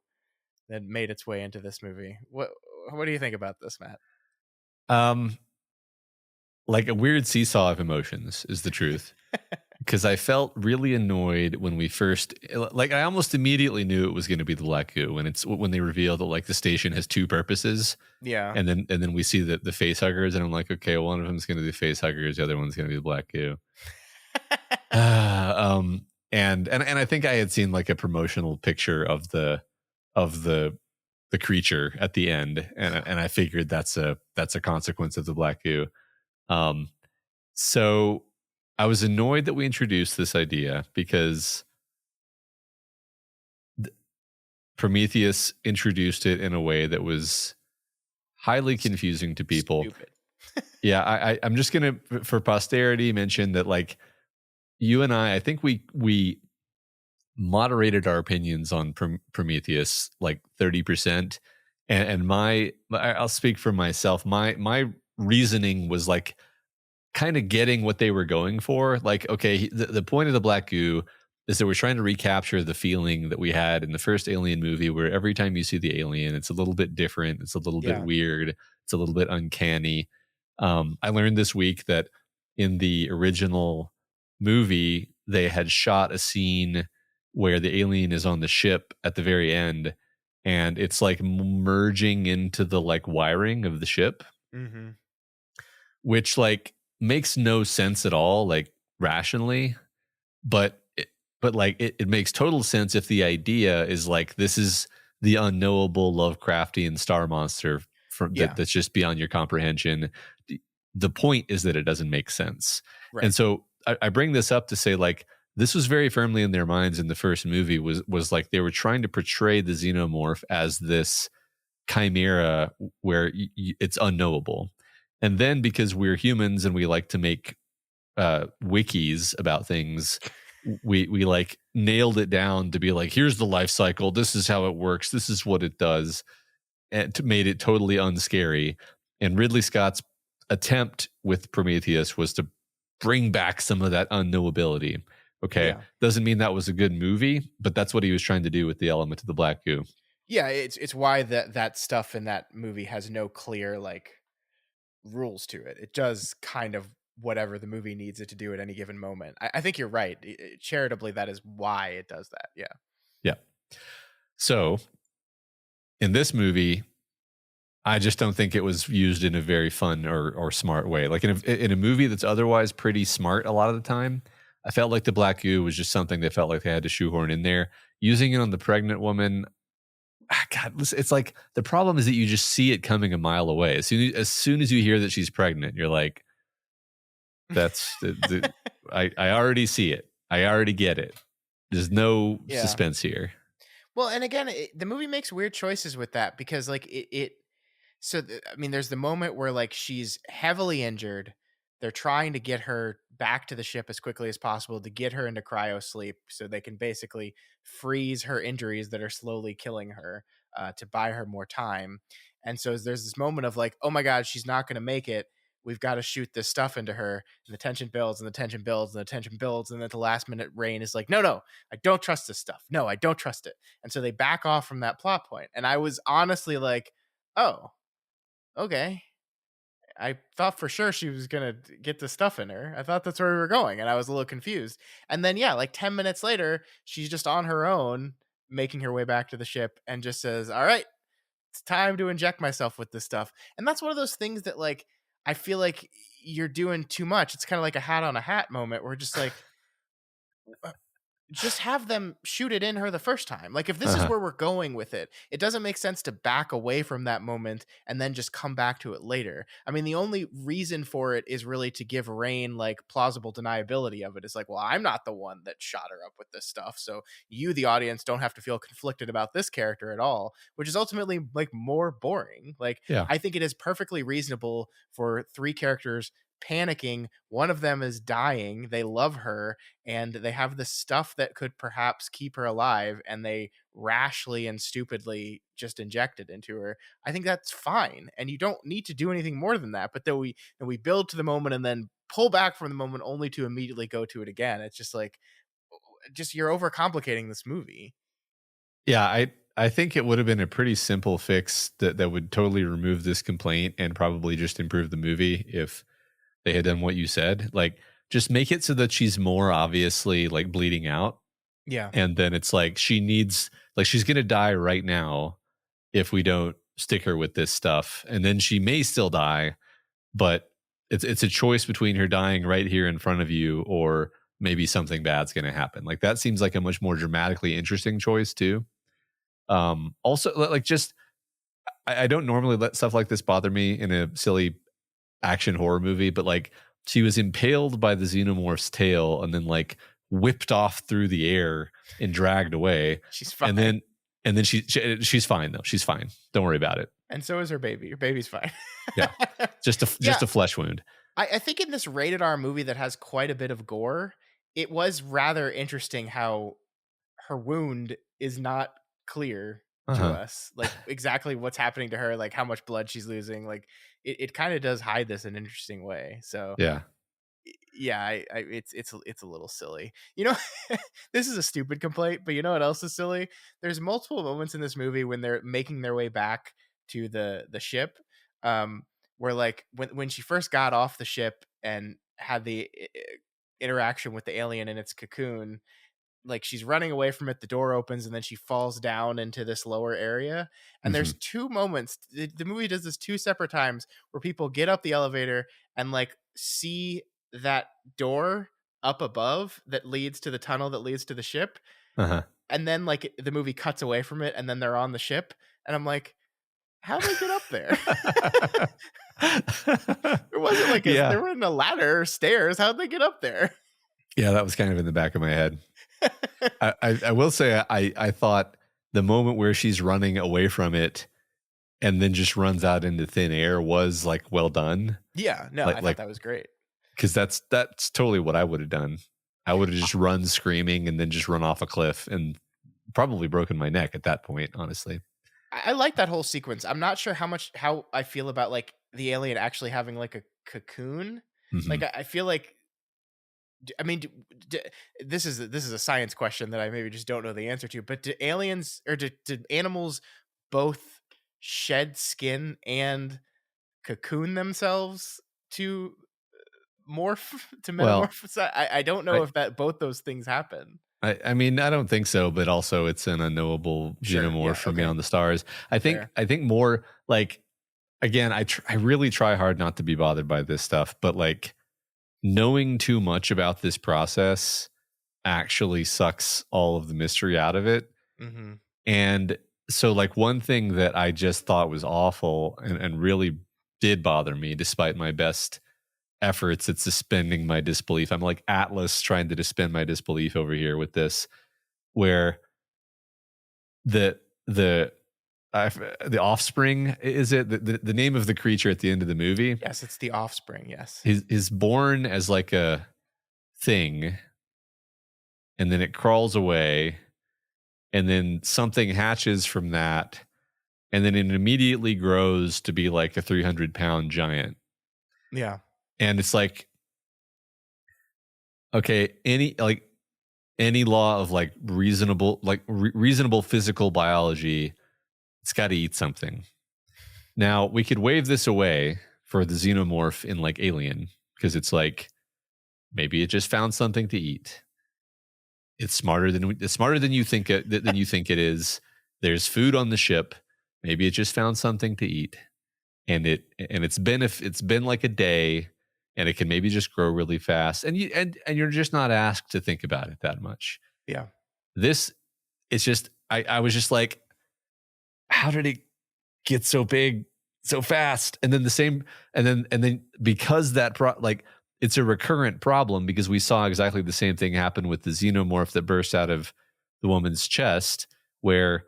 that made its way into this movie. What do you think about this, Matt? um, like a weird seesaw of emotions is the truth. Because I felt really annoyed when we first, like, I almost immediately knew it was going to be the black goo when they revealed that like the station has two purposes, Yeah. and then we see the face huggers, and I'm like, okay, one of them is going to be the face huggers, the other one's going to be the black goo. And I think I had seen like a promotional picture of the creature at the end, and I figured that's a consequence of the black goo. Um, so I was annoyed that we introduced this idea because Prometheus introduced it in a way that was highly confusing to people. Stupid. Yeah, I'm just gonna, for posterity, mention that like you and I think we moderated our opinions on Prometheus like 30%, and I'll speak for myself. My reasoning was like kind of getting what they were going for. Like, okay, the point of the black goo is that we're trying to recapture the feeling that we had in the first Alien movie, where every time you see the alien, it's a little bit different, it's a little bit Yeah. weird, it's a little bit uncanny. I learned this week that in the original movie, they had shot a scene where the alien is on the ship at the very end, and it's like merging into the like wiring of the ship, Mm-hmm. which like makes no sense at all, like rationally, but it makes total sense if the idea is like this is the unknowable Lovecraftian star monster Yeah. that's just beyond your comprehension. The point is that it doesn't make sense, Right. and so I bring this up to say like this was very firmly in their minds in the first movie was like they were trying to portray the xenomorph as this chimera where it's unknowable. And then because we're humans and we like to make wikis about things, we like nailed it down to be like, here's the life cycle, this is how it works, this is what it does, and made it totally unscary. And Ridley Scott's attempt with Prometheus was to bring back some of that unknowability. Okay, Yeah. doesn't mean that was a good movie, but that's what he was trying to do with the element of the black goo. Yeah, it's why that stuff in that movie has no clear like rules to it. It does kind of whatever the movie needs it to do at any given moment. I think you're right. Charitably, that is why it does that. Yeah. Yeah. So in this movie, I just don't think it was used in a very fun or smart way. Like in a movie that's otherwise pretty smart a lot of the time, I felt like the black goo was just something they felt like they had to shoehorn in there. Using it on the pregnant woman, God, listen, it's like the problem is that you just see it coming a mile away. As soon as you hear that she's pregnant, you're like, that's I already see it. I already get it. There's no Yeah. suspense here. Well, and again, the movie makes weird choices with that because like I mean, there's the moment where like she's heavily injured. They're trying to get her back to the ship as quickly as possible to get her into cryo sleep so they can basically freeze her injuries that are slowly killing her to buy her more time. And so there's this moment of like, oh my God, she's not going to make it. We've got to shoot this stuff into her. And the tension builds and the tension builds and the tension builds. And then at the last minute, Rain is like, no, I don't trust this stuff. No, I don't trust it. And so they back off from that plot point. And I was honestly like, oh, okay. I thought for sure she was going to get the stuff in her. I thought that's where we were going. And I was a little confused. And then, yeah, like 10 minutes later, she's just on her own, making her way back to the ship and just says, all right, it's time to inject myself with this stuff. And that's one of those things that like, I feel like you're doing too much. It's kind of like a hat on a hat moment where just like, just have them shoot it in her the first time. Like if this is where we're going with it, it doesn't make sense to back away from that moment and then just come back to it later. I mean, the only reason for it is really to give Rain like plausible deniability of it. It's like, well, I'm not the one that shot her up with this stuff. So you, the audience, don't have to feel conflicted about this character at all, which is ultimately like more boring. Like, Yeah. I think it is perfectly reasonable for three characters panicking. One of them is dying. They love her and they have the stuff that could perhaps keep her alive and they rashly and stupidly just inject it into her. I think that's fine. And you don't need to do anything more than that. But then we build to the moment and then pull back from the moment only to immediately go to it again. It's just like, you're overcomplicating this movie. Yeah, I think it would have been a pretty simple fix that would totally remove this complaint and probably just improve the movie if they had done what you said. Like, just make it so that she's more obviously like bleeding out. Yeah. And then it's like she's going to die right now if we don't stick her with this stuff. And then she may still die, but it's a choice between her dying right here in front of you or maybe something bad's going to happen. Like that seems like a much more dramatically interesting choice too. Also, like just I don't normally let stuff like this bother me in a silly action horror movie, but like she was impaled by the xenomorph's tail and then like whipped off through the air and dragged away. She's fine. And then she's fine though. She's fine. Don't worry about it. And so is her baby. Your baby's fine. Yeah. Just a flesh wound. I think in this rated R movie that has quite a bit of gore, it was rather interesting how her wound is not clear to us, like exactly what's happening to her, like how much blood she's losing. Like it kind of does hide this in an interesting way. So yeah, it's a little silly. You know, this is a stupid complaint, but you know what else is silly? There's multiple moments in this movie when they're making their way back to the ship, where like when she first got off the ship and had the interaction with the alien in its cocoon, like she's running away from it, the door opens and then she falls down into this lower area. And there's two moments, the movie does this two separate times where people get up the elevator and like see that door up above that leads to the tunnel that leads to the ship. And then like the movie cuts away from it and then they're on the ship and I'm like, how do they get up there? There wasn't like there wasn't a ladder or stairs. How'd they get up there? Yeah, that was kind of in the back of my head. I will say I thought the moment where she's running away from it and then just runs out into thin air was like well done. Yeah, no, I thought that was great. Because that's totally what I would have done. I would have just run screaming and then just run off a cliff and probably broken my neck at that point, honestly. I like that whole sequence. I'm not sure how I feel about like the alien actually having like a cocoon. Like I feel like, I mean, this is a science question that I maybe just don't know the answer to. But do aliens or do animals both shed skin and cocoon themselves to metamorphose? Well, I don't know if both those things happen. I mean, I don't think so, but also it's an unknowable xenomorph from beyond the stars. I think more like again, I really try hard not to be bothered by this stuff, but like knowing too much about this process actually sucks all of the mystery out of it. Mm-hmm. And so, like, one thing that I just thought was awful and really did bother me, despite my best efforts at suspending my disbelief. I'm like Atlas trying to suspend my disbelief over here with this, where the the the offspring, is it the name of the creature at the end of the movie Yes, it's the offspring. Yes. is born as like a thing, and then it crawls away, and then something hatches from that, and then it immediately grows to be like a 300-pound giant. Yeah. And it's like, okay, any law of like reasonable physical biology, it's got to eat something. Now we could wave this away for the xenomorph in like Alien, because it's like maybe it just found something to eat. It's smarter than you think it is. There's food on the ship. Maybe it just found something to eat, and it's been like a day, and it can maybe just grow really fast, and you're just not asked to think about it that much. Yeah. This, it's just, I was just like, how did it get so big so fast? And then and then because like it's a recurrent problem, because we saw exactly the same thing happen with the xenomorph that burst out of the woman's chest, where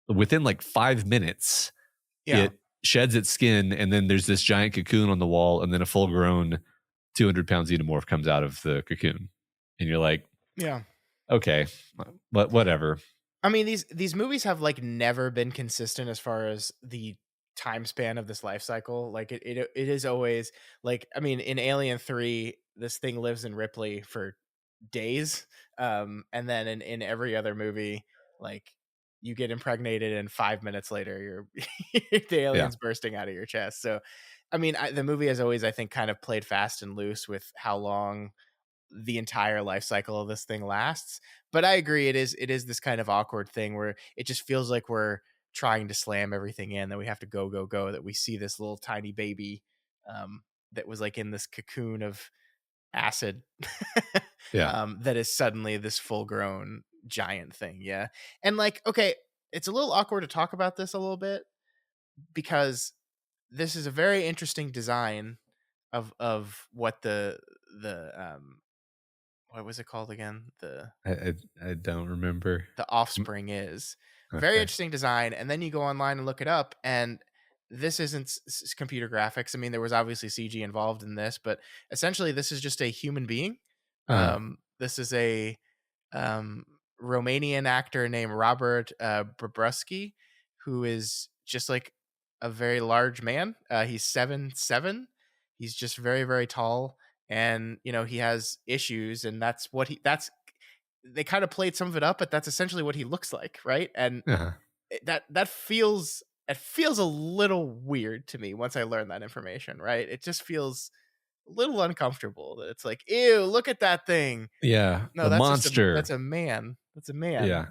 within like 5 minutes Yeah. it sheds its skin, and then there's this giant cocoon on the wall, and then a full grown 200-pound xenomorph comes out of the cocoon, and you're like, Yeah. okay, but whatever. I mean, these movies have like never been consistent as far as the time span of this life cycle. Like it is always like, I mean, in Alien 3, this thing lives in Ripley for days. And then in every other movie, like you get impregnated and 5 minutes later you're the alien's bursting out of your chest. So I mean, the movie has always, I think, kind of played fast and loose with how long the entire life cycle of this thing lasts. But I agree, it is this kind of awkward thing where it just feels like we're trying to slam everything in, that we have to go, that we see this little tiny baby that was like in this cocoon of acid Yeah. that is suddenly this full grown giant thing. Yeah. And like, okay, it's a little awkward to talk about this a little bit, because this is a very interesting design of what the what was it called again? I don't remember. The offspring is. Very Okay. interesting design. And then you go online and look it up, and this isn't computer graphics. I mean, there was obviously CG involved in this, but essentially this is just a human being. This is a Romanian actor named Robert Brabruski, who is just like a very large man. He's 7'7". He's just very, very tall, and he has issues, and that's they kind of played some of it up, but that's essentially what he looks like, right? And Uh-huh. that feels a little weird to me once I learned that information, right? It just feels a little uncomfortable, that it's like, ew, look at that thing. Yeah, No, a that's monster. that's a man. That's a man. Yeah.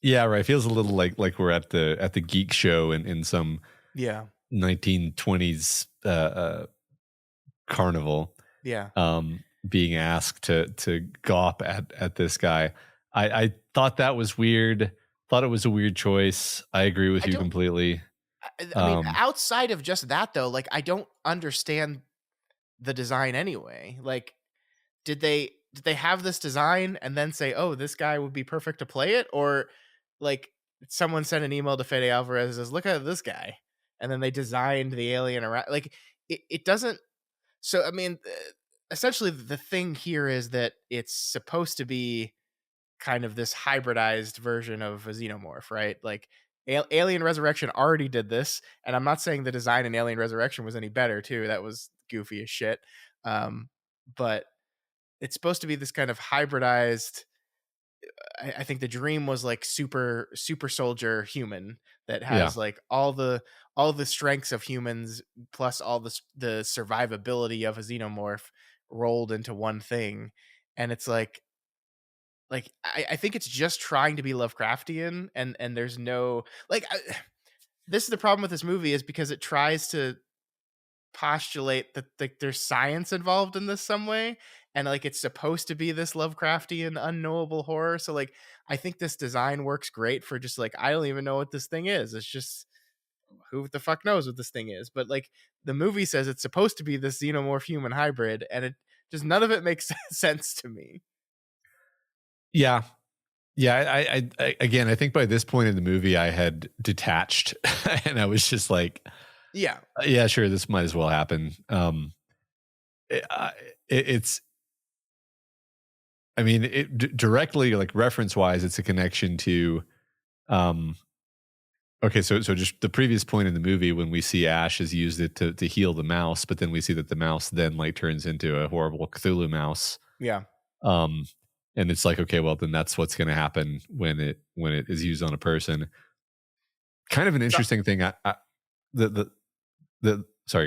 Yeah, right. Feels a little like we're at the geek show in some Yeah. 1920s carnival, Yeah. being asked to gawp at this guy. I thought that was weird. Thought it was a weird choice. I agree with I you don't- completely. I mean, outside of just that though, like I don't understand the design anyway. Like, did they have this design and then say, "Oh, this guy would be perfect to play it," or like someone sent an email to Fede Alvarez and says, "Look at this guy," and then they designed the alien around? Like, it doesn't. So I mean, essentially, the thing here is that it's supposed to be kind of this hybridized version of a xenomorph, right? Like Alien Resurrection already did this, and I'm not saying the design in Alien Resurrection was any better too. That was goofy as shit. But it's supposed to be this kind of hybridized. I think the dream was like super soldier human that has like all the strengths of humans plus all the survivability of a xenomorph rolled into one thing. And it's like I think it's just trying to be Lovecraftian, and there's no like this is the problem with this movie, is because it tries to postulate that like there's science involved in this some way, and like it's supposed to be this Lovecraftian unknowable horror. So like I think this design works great for just like, I don't even know what this thing is. It's just, who the fuck knows what this thing is? But like the movie says it's supposed to be this xenomorph human hybrid, and it just, none of it makes sense to me. Yeah. Yeah, again, I think by this point in the movie, I had detached, and I was just like, Yeah. yeah, sure, this might as well happen. It's, I mean, directly, like reference wise, it's a connection to, okay, so just the previous point in the movie when we see Ash has used it to heal the mouse, but then we see that the mouse then like turns into a horrible Cthulhu mouse. Yeah. And it's like, okay, well then that's what's going to happen when it is used on a person. Kind of an interesting thing. Sorry,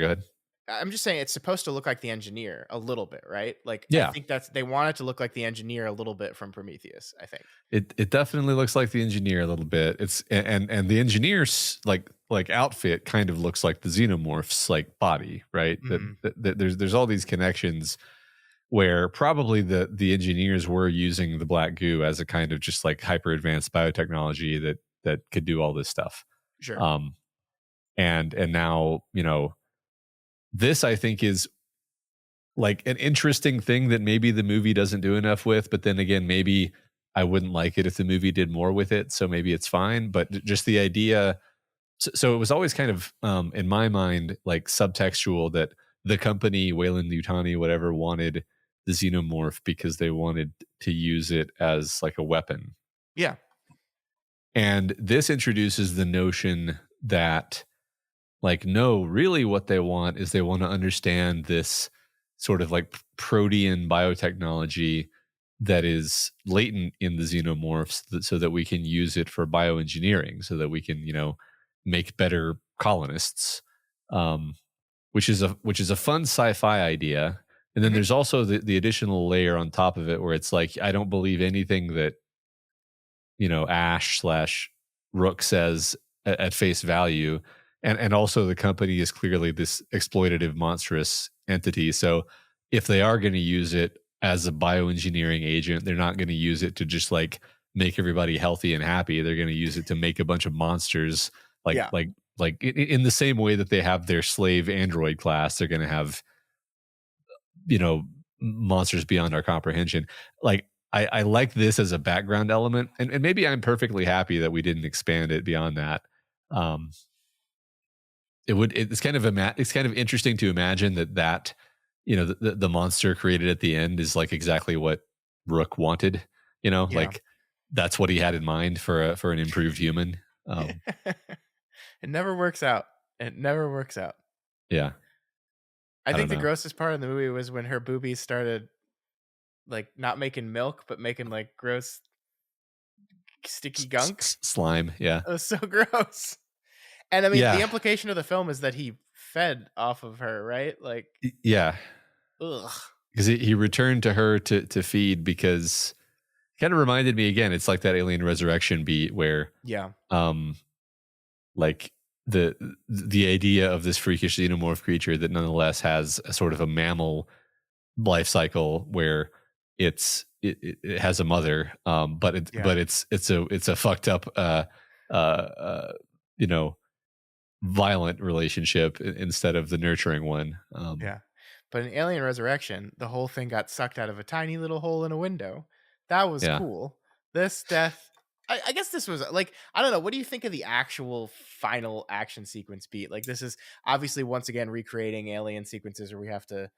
go ahead. I'm just saying it's supposed to look like the engineer a little bit, right? Like, Yeah. I think they want it to look like the engineer a little bit from Prometheus, I think. It definitely looks like the engineer a little bit. It's and the engineer's like outfit kind of looks like the xenomorph's like body, right? Mm-hmm. That there's all these connections where probably the engineers were using the black goo as a kind of just like hyper advanced biotechnology that could do all this stuff. Sure. And now, you know, this I think is like an interesting thing that maybe the movie doesn't do enough with, but then again, maybe I wouldn't like it if the movie did more with it. So maybe it's fine. But just the idea. So it was always kind of, in my mind, like subtextual that the company, Weyland-Yutani, whatever, wanted the xenomorph because they wanted to use it as like a weapon. Yeah. And this introduces the notion that, like, no, really what they want is they want to understand this sort of like protean biotechnology that is latent in the xenomorphs so that we can use it for bioengineering, so that we can, you know, make better colonists, which is a fun sci-fi idea. And then there's also the additional layer on top of it where it's like, I don't believe anything that, you know, Ash/Rook says at face value. And also the company is clearly this exploitative, monstrous entity. So if they are going to use it as a bioengineering agent, they're not going to use it to just like make everybody healthy and happy. They're going to use it to make a bunch of monsters, like in the same way that they have their slave android class. They're going to have, you know, monsters beyond our comprehension. Like I like this as a background element, and maybe I'm perfectly happy that we didn't expand it beyond that. It's kind of interesting to imagine that you know the monster created at the end is like exactly what Rook wanted, you know, like that's what he had in mind for an improved human. It never works out. Yeah, I think the grossest part of the movie was when her boobies started like not making milk but making like gross sticky gunk slime. Yeah, it was so gross. And I mean, the implication of the film is that he fed off of her, right? Like, yeah, ugh. Because he returned to her to feed, because kind of reminded me again. It's like that Alien Resurrection beat where, like the idea of this freakish xenomorph creature that nonetheless has a sort of a mammal life cycle where it has a mother, but it's a fucked up, you know, violent relationship instead of the nurturing one. But in Alien Resurrection, the whole thing got sucked out of a tiny little hole in a window. That was cool. This death, I guess this was like, I don't know. What do you think of the actual final action sequence beat? Like, this is obviously once again recreating alien sequences where we have to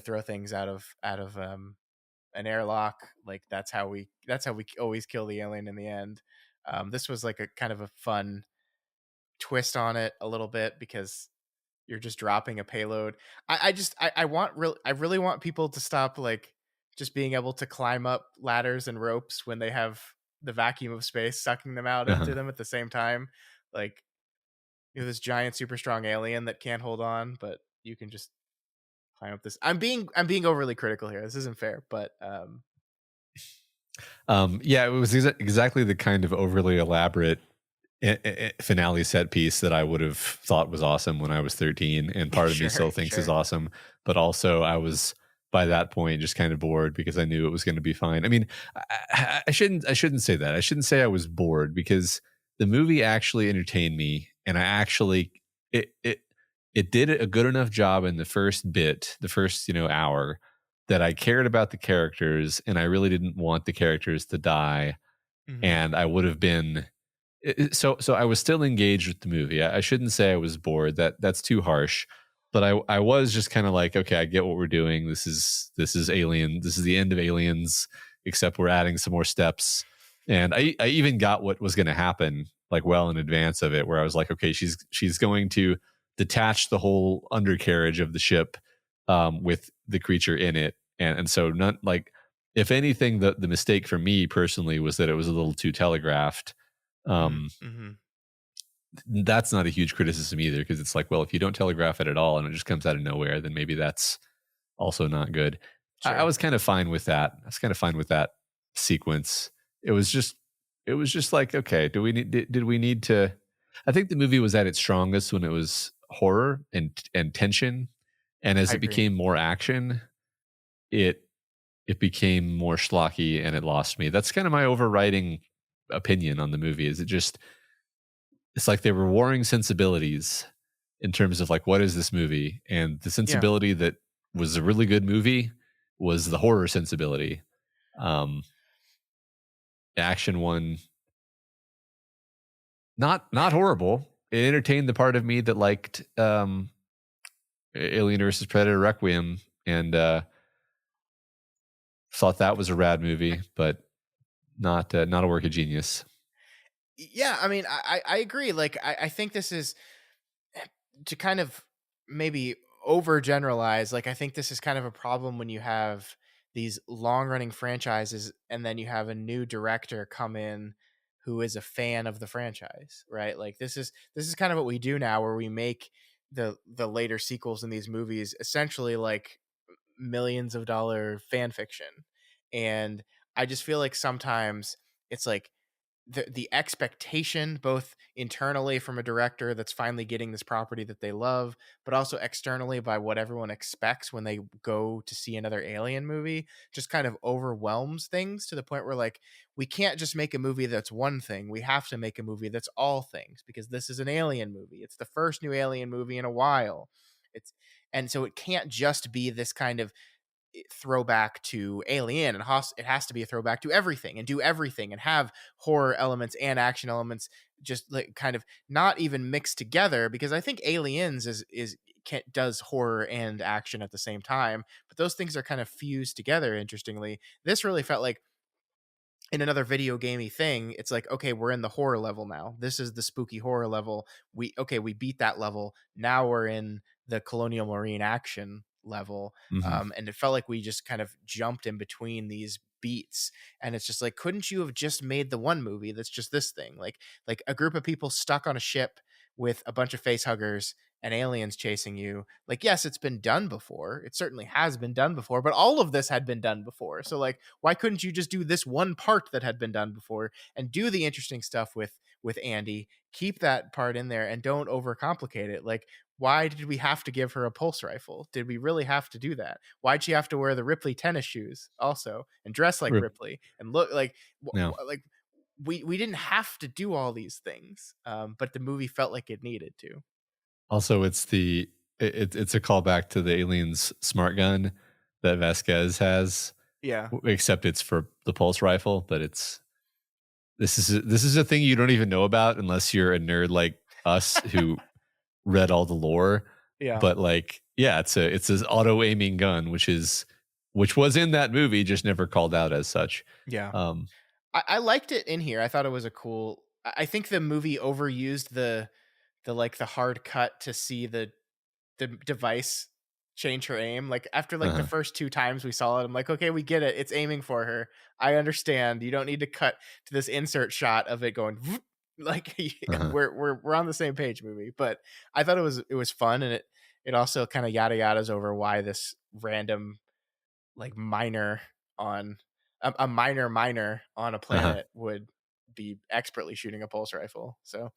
throw things out of an airlock. Like that's how we always kill the alien in the end. This was like a kind of a fun twist on it a little bit, because you're just dropping a payload. I really want people to stop like just being able to climb up ladders and ropes when they have the vacuum of space sucking them out into them at the same time. Like, you know, this giant super strong alien that can't hold on, but you can just climb up this. I'm being overly critical here. This isn't fair, but yeah, it was exactly the kind of overly elaborate finale set piece that I would have thought was awesome when I was 13, and part of me Sure, still thinks is sure. awesome. But also, I was by that point just kind of bored because I knew it was going to be fine. I mean, I shouldn't say that. I shouldn't say I was bored because the movie actually entertained me, and I actually it it it did a good enough job in the first bit, the first hour, that I cared about the characters, and I really didn't want the characters to die, Hmm. and I would have been so I was still engaged with the movie. I shouldn't say I was bored. That's too harsh. But I was just kind of like, okay, I get what we're doing. This is Alien. This is the end of Aliens, except we're adding some more steps. And I even got what was going to happen like well in advance of it, where I was like, okay, she's going to detach the whole undercarriage of the ship with the creature in it, and so not like if anything, the mistake for me personally was that it was a little too telegraphed. um Hmm. that's not a huge criticism either, because it's like, well, if you don't telegraph it at all and it just comes out of nowhere, then maybe that's also not good. I Sure. was kind of fine with that. I was kind of fine with that sequence. It was just it was just like, okay, did we need to? I think the movie was at its strongest when it was horror and tension, and as I it agree. became more action, it it became more schlocky and it lost me. That's kind of my overriding opinion on the movie. Is it just it's like they were warring sensibilities in terms of like what is this movie, and the Yeah. sensibility that was a really good movie was the horror sensibility. um Action one, not horrible. It entertained the part of me that liked Alien versus Predator Requiem, and thought that was a rad movie, but not a work of genius. Yeah, I mean, I agree. Like, I think this is to kind of maybe overgeneralize. Like, I think this is kind of a problem when you have these long running franchises and then you have a new director come in who is a fan of the franchise, right? Like, this is kind of what we do now, where we make the later sequels in these movies essentially like millions of dollar fan fiction. And I just feel like sometimes it's like the expectation, both internally from a director that's finally getting this property that they love, but also externally by what everyone expects when they go to see another Alien movie, just kind of overwhelms things to the point where, like, we can't just make a movie that's one thing. We have to make a movie that's all things, because this is an Alien movie. It's the first new Alien movie in a while. It's and so it can't just be this kind of throwback to Alien, and it has to be a throwback to everything and do everything and have horror elements and action elements, just like kind of not even mixed together, because I think Aliens does horror and action at the same time, but those things are kind of fused together. Interestingly, this really felt like in another video gamey thing. It's like, okay, we're in the horror level now. This is the spooky horror level. We beat that level. Now we're in the colonial marine action level. Hmm. And it felt like we just kind of jumped in between these beats, and it's just like, couldn't you have just made the one movie that's just this thing, like a group of people stuck on a ship with a bunch of face huggers and aliens chasing you? Like, yes, it's been done before. It certainly has been done before, but all of this had been done before. So, like, why couldn't you just do this one part that had been done before and do the interesting stuff with Andy? Keep that part in there and don't overcomplicate it. Like, why did we have to give her a pulse rifle? Did we really have to do that? Why'd she have to wear the Ripley tennis shoes also and dress like Ripley and look like No. like we didn't have to do all these things, but the movie felt like it needed to. Also, it's a callback to the Aliens smart gun that Vasquez has, Yeah, except it's for the pulse rifle. But this is a thing you don't even know about unless you're a nerd like us who read all the lore. yeah, But like, yeah, it's an auto aiming gun, which was in that movie, just never called out as such. yeah. Um, I liked it in here. I thought it was a cool. I think the movie overused the like the hard cut to see the device change her aim. Like, after like the uh-huh, first two times we saw it, I'm like, okay, we get it. It's aiming for her. I understand. You don't need to cut to this insert shot of it going like uh-huh. we're on the same page, movie. But I thought it was fun, and it also kind of yada yadas over why this random like minor on a minor on a Uh-huh. planet would be expertly shooting a pulse rifle. So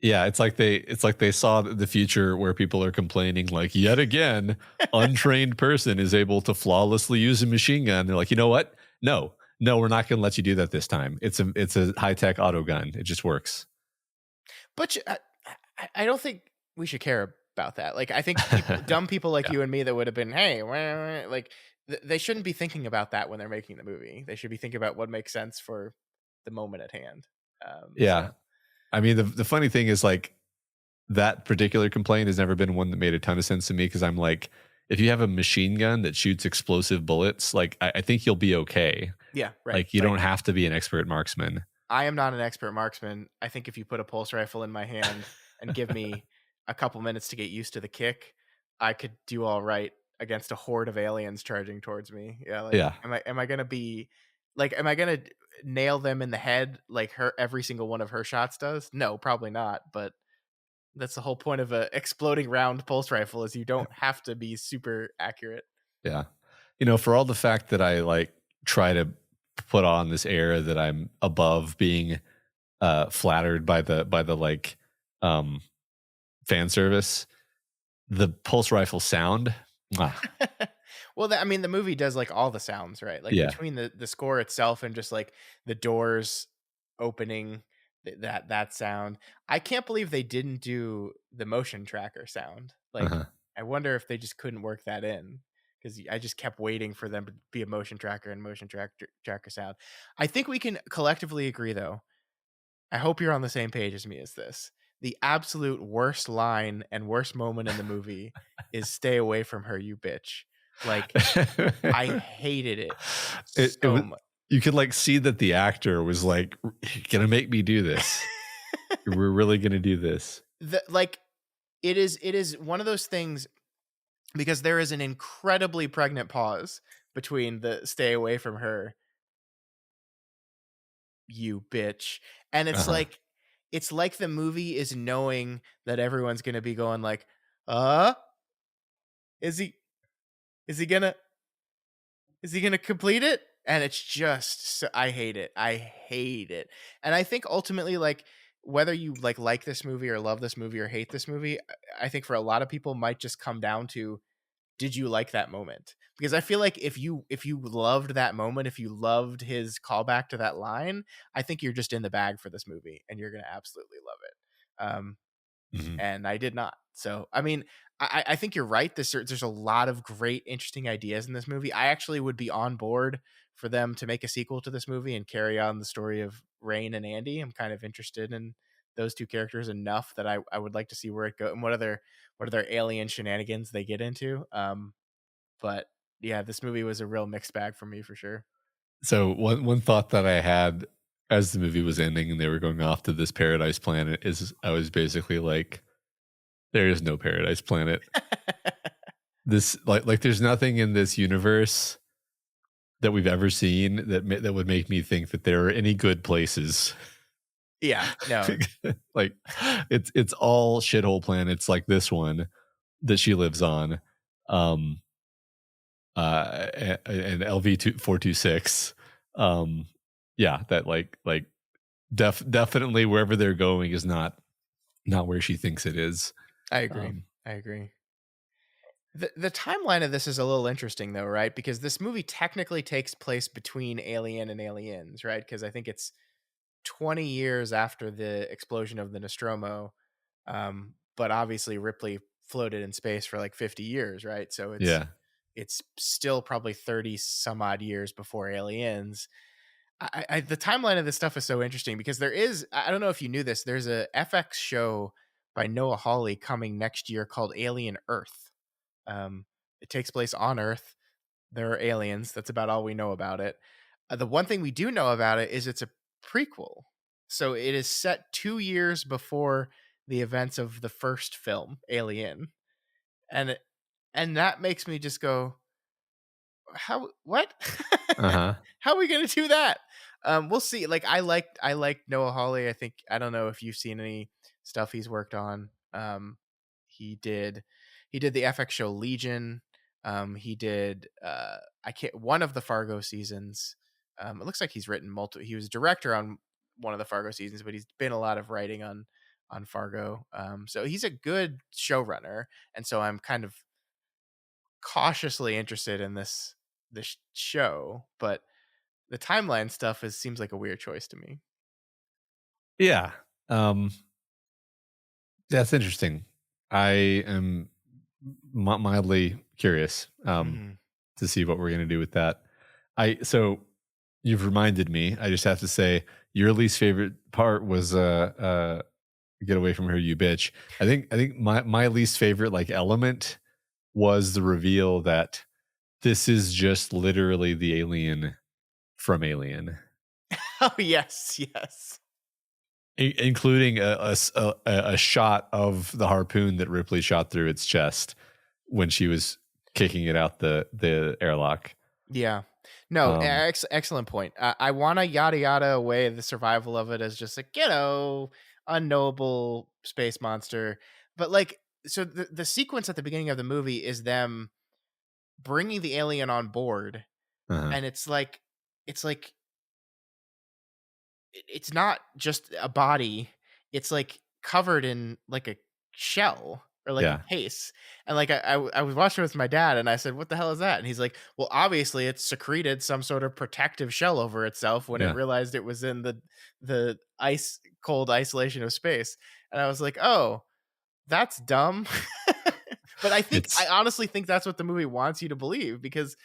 Yeah, it's like they saw the future where people are complaining like yet again, untrained person is able to flawlessly use a machine gun. They're like, you know what? No, we're not going to let you do that this time. It's a high tech auto gun. It just works. but I don't think we should care about that. Like I think dumb people like Yeah. you and me that would have been, hey, like they shouldn't be thinking about that when they're making the movie. They should be thinking about what makes sense for the moment at hand. Yeah. So I mean, the funny thing is like that particular complaint has never been one that made a ton of sense to me because I'm like, if you have a machine gun that shoots explosive bullets, like I think you'll be okay. yeah, right. Like you right. don't have to be an expert marksman. I am not an expert marksman. I think if you put a pulse rifle in my hand and give me a couple minutes to get used to the kick, I could do all right against a horde of aliens charging towards me. Yeah, like Yeah. am I gonna be like am I gonna nail them in the head like her every single one of her shots does? No, probably not. But that's the whole point of a exploding round pulse rifle is you don't have to be super accurate. Yeah. You know, for all the fact that I like try to put on this air that I'm above being flattered by the like um fan service, the pulse rifle sound. Mwah. Well, I mean, the movie does like all the sounds, right? Like Yeah. between the score itself and just like the doors opening, that sound. I can't believe they didn't do the motion tracker sound. Like, Uh-huh. I wonder if they just couldn't work that in because I just kept waiting for them to be a motion tracker and tracker sound. I think we can collectively agree, though. I hope you're on the same page as me as this. The absolute worst line and worst moment in the movie is "Stay away from her, you bitch." Like I hated it It so was, much. you could like see that the actor was like, gonna make me do this. We're really gonna do this. Like it is one of those things because there is an incredibly pregnant pause between the "Stay away from her, you bitch," and Uh-huh. it's like the movie is knowing that everyone's gonna be going like, uh, is he is he gonna is he gonna complete it? And it's just so, I hate it. I hate it. And I think ultimately, like whether you like this movie or love this movie or hate this movie, I think for a lot of people might just come down to did you like that moment? Because I feel like if you loved that moment, if you loved his callback to that line, I think you're just in the bag for this movie and you're gonna absolutely love it. Mhm. And I did not. So, I mean, I think you're right. There's a lot of great, interesting ideas in this movie. I actually would be on board for them to make a sequel to this movie and carry on the story of Rain and Andy. I'm kind of interested in those two characters enough that I would like to see where it goes and what other alien shenanigans they get into. But yeah, this movie was a real mixed bag for me for sure. So one thought that I had as the movie was ending and they were going off to this paradise planet is I was basically like, there is no paradise planet. This like there's nothing in this universe that we've ever seen that would make me think that there are any good places. Yeah, no, Like it's all shithole planets like this one that she lives on. Um and LV426. Yeah, that like definitely wherever they're going is not where she thinks it is. I agree. Um I agree. The timeline of this is a little interesting though, right? Because this movie technically takes place between Alien and Aliens, right? Because I think it's 20 years after the explosion of the Nostromo. But obviously Ripley floated in space for like 50 years, right? So yeah. it's still probably 30 some odd years before Aliens. The timeline of this stuff is so interesting because I don't know if you knew this, there's a FX show by Noah Hawley coming next year called Alien Earth. It takes place on Earth. There are aliens. That's about all we know about it. The one thing we do know about it is it's a prequel. So it is set 2 years before the events of the first film, Alien, and and that makes me just go, how what Uh-huh. how are we gonna do that? We'll see. Like I like Noah Hawley. I think I don't know if you've seen any stuff he's worked on. He did the FX show Legion. He did I can't one of the Fargo seasons. It looks like he's written multiple. He was director on one of the Fargo seasons, but he's been a lot of writing on Fargo. So he's a good showrunner, and so I'm kind of cautiously interested in this show, but the timeline stuff seems like a weird choice to me. Yeah. Um, that's interesting. I am mildly curious Mhm. to see what we're going to do with that. So you've reminded me. I just have to say your least favorite part was get away from her, you bitch. I think my least favorite like element was the reveal that this is just literally the alien from Alien, Oh yes, yes. including a shot of the harpoon that Ripley shot through its chest when she was kicking it out the airlock. Yeah. No, Um, excellent point. I want to yada yada away the survival of it as just like, unknowable space monster. But like, so the sequence at the beginning of the movie is them bringing the alien on board, uh-huh. and it's like it's not just a body, it's like covered in like a shell or like a Yeah, case. And like I was watching it with my dad, and I said, what the hell is that? And he's like, well, obviously it's secreted some sort of protective shell over itself when it yeah. realized it was in the ice cold isolation of space. And I was like, oh, that's dumb. But I It's honestly think that's what the movie wants you to believe, because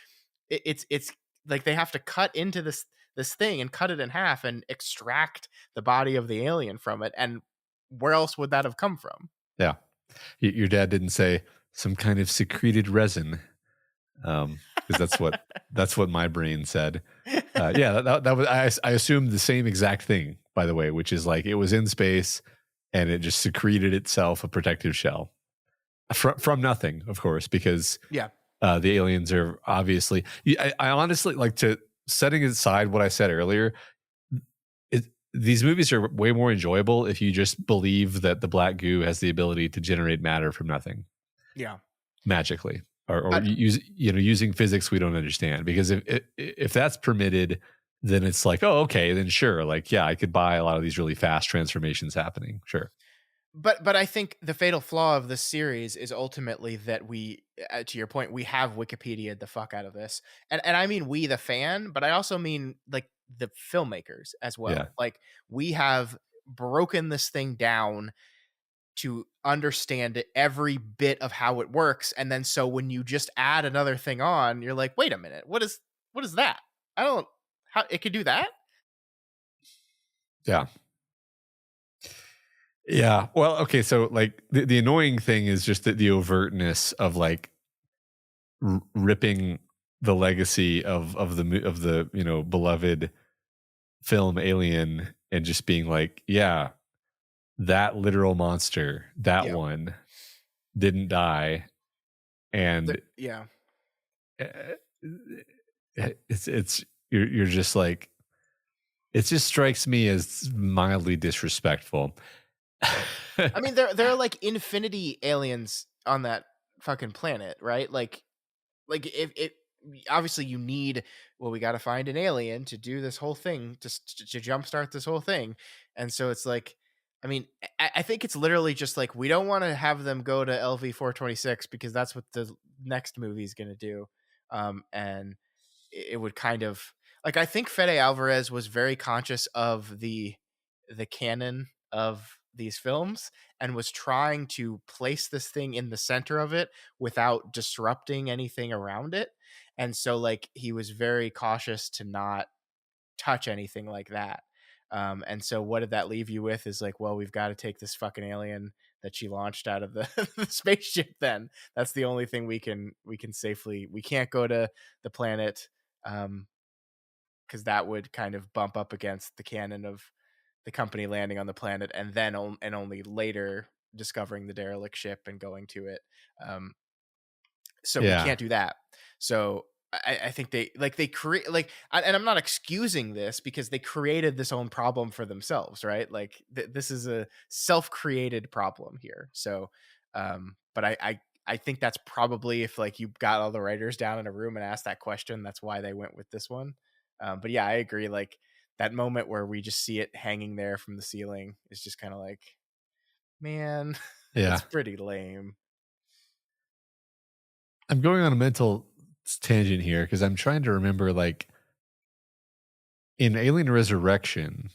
it's like they have to cut into this thing and cut it in half and extract the body of the alien from it. And where else would that have come from? yeah. Your dad didn't say some kind of secreted resin, because that's what my brain said. Yeah, that was I assumed the same exact thing, by the way, which is like it was in space and it just secreted itself a protective shell from nothing, of course, because Yeah. the aliens are obviously. I honestly like to setting aside what I said earlier. These movies are way more enjoyable if you just believe that the black goo has the ability to generate matter from nothing Yeah. magically, or I, using physics we don't understand. Because if that's permitted, then it's like, oh, okay, then sure, like yeah, I could buy a lot of these really fast transformations happening. Sure, but I think the fatal flaw of this series is ultimately that we, to your point, we have Wikipedia the fuck out of this, and I mean we the fan, but I also mean like the filmmakers as yeah, well. Like we have broken this thing down to understand it, every bit of how it works, and then so when you just add another thing on, you're like, wait a minute, what is that? I don't how it could do that. yeah. Yeah. Well, okay. So like the annoying thing is just that the overtness of like ripping the legacy of the beloved film Alien and just being like, yeah, that literal monster, that Yeah. one didn't die, and Yeah. uh, it's you're just like it just strikes me as mildly disrespectful. I mean, there are like infinity aliens on that fucking planet, right? Like if it obviously you need, well, we got to find an alien to do this whole thing to jumpstart this whole thing. And so it's like, I mean, I think it's literally just like we don't want to have them go to LV-426 because that's what the next movie is going to do. And it would kind of like, I think Fede Alvarez was very conscious of the canon of these films and was trying to place this thing in the center of it without disrupting anything around it. And so like he was very cautious to not touch anything like that. And so what did that leave you with is like, well, we've got to take this fucking alien that she launched out of the spaceship. Then that's the only thing we can safely, we can't go to the planet, because that would kind of bump up against the canon of the company landing on the planet and then and only later discovering the derelict ship and going to it. Um, so we Yeah, can't do that. So I think they create like, and I'm not excusing this because they created this own problem for themselves, right? Like this is a self-created problem here. So, but I think that's probably, if like you got all the writers down in a room and asked that question, that's why they went with this one. But yeah, I agree. Like that moment where we just see it hanging there from the ceiling is just kind of like, man, Yeah. that's pretty lame. I'm going on a mental tangent here because I'm trying to remember, like, in Alien Resurrection,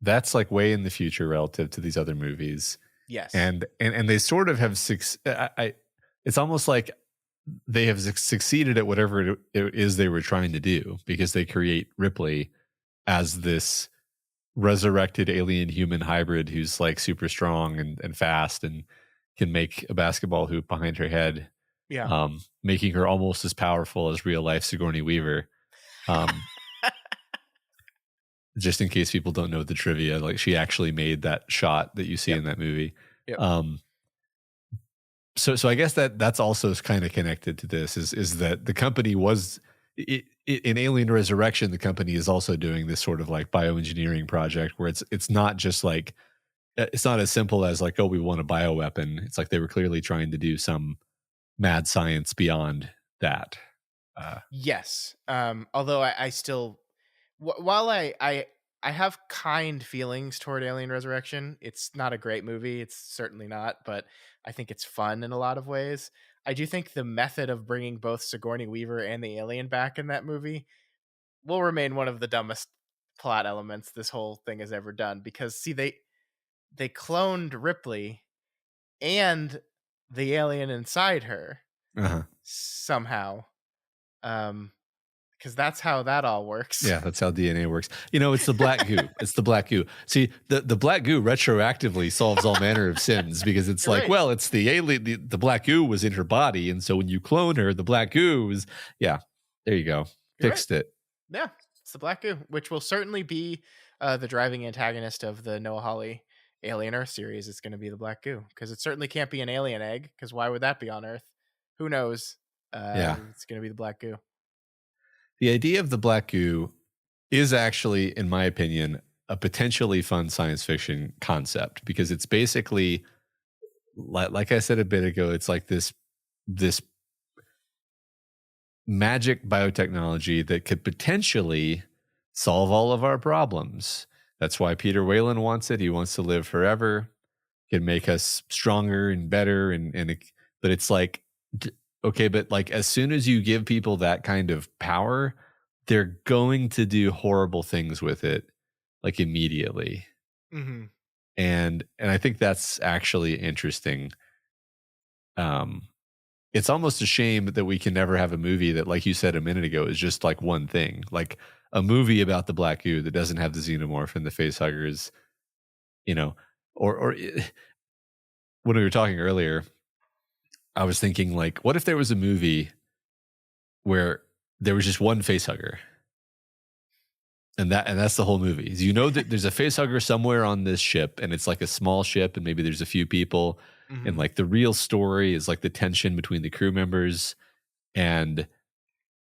that's like way in the future relative to these other movies. Yes. And they sort of have it's almost like they have succeeded at whatever it is they were trying to do, because they create Ripley as this resurrected alien human hybrid who's like super strong and fast and can make a basketball hoop behind her head, Yeah. making her almost as powerful as real life Sigourney Weaver. Just in case people don't know the trivia, like, she actually made that shot that you see in that movie. Yep. So I guess that's also kind of connected to this, is that the company was in Alien Resurrection, the company is also doing this sort of like bioengineering project where it's not just like, it's not as simple as like, oh, we want a bioweapon. It's like they were clearly trying to do some mad science beyond that. Yes. Although I still, while I have kind feelings toward Alien Resurrection, it's not a great movie. It's certainly not, but I think it's fun in a lot of ways. I do think the method of bringing both Sigourney Weaver and the alien back in that movie will remain one of the dumbest plot elements this whole thing has ever done. Because see, they cloned Ripley and the alien inside her somehow. Because that's how that all works. Yeah, that's how DNA works. It's the black goo. It's the black goo. See, the black goo retroactively solves all manner of sins, because it's like, right. well, it's the alien. The black goo was in her body, and so when you clone her, the black goo is, yeah, there you go. You're Fixed it. Yeah, it's the black goo, which will certainly be the driving antagonist of the Noah Hawley Alien Earth series. It's going to be the black goo, because it certainly can't be an alien egg, because why would that be on Earth? Who knows? Yeah. It's going to be the black goo. The idea of the black goo is actually, in my opinion, a potentially fun science fiction concept, because it's basically, like I said a bit ago, it's like this magic biotechnology that could potentially solve all of our problems. That's why Peter Whalen wants it. He wants to live forever, can make us stronger and better, but it's like, okay, but like, as soon as you give people that kind of power, they're going to do horrible things with it, like, immediately. Mm-hmm. And I think that's actually interesting. It's almost a shame that we can never have a movie that, like you said a minute ago, is just like one thing, like a movie about the black goo that doesn't have the xenomorph and the face huggers, or when we were talking earlier, I was thinking, like, what if there was a movie where there was just one face hugger, and that's the whole movie? That there's a face hugger somewhere on this ship, and it's like a small ship, and maybe there's a few people, Mm-hmm. and like the real story is like the tension between the crew members and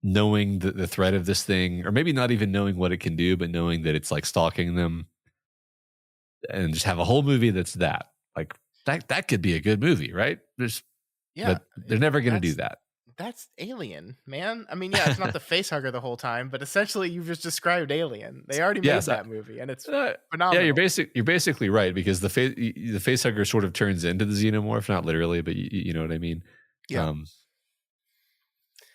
knowing the threat of this thing, or maybe not even knowing what it can do, but knowing that it's like stalking them, and just have a whole movie that's that. Like, that could be a good movie, right? But they're never going to do that. That's Alien, man. I mean, yeah, it's not the face hugger the whole time, but essentially you've just described Alien. They already made that movie, and it's phenomenal. Yeah, you're basically right, because the face hugger sort of turns into the xenomorph, not literally, but you know what I mean. Yeah.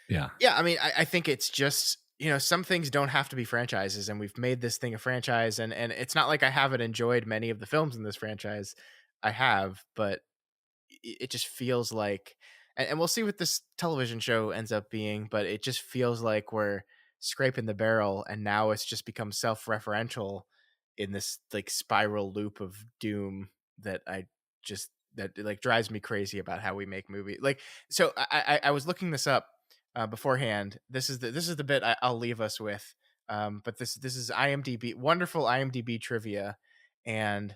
Yeah. I mean, I think it's just, some things don't have to be franchises, and we've made this thing a franchise, and it's not like I haven't enjoyed many of the films in this franchise. I have, but it just feels like, and we'll see what this television show ends up being, but it just feels like we're scraping the barrel, and now it's just become self-referential in this like spiral loop of doom that like drives me crazy about how we make movies. Like, so I was looking this up beforehand. This is the bit I'll leave us with. But this is IMDb, wonderful IMDb trivia, and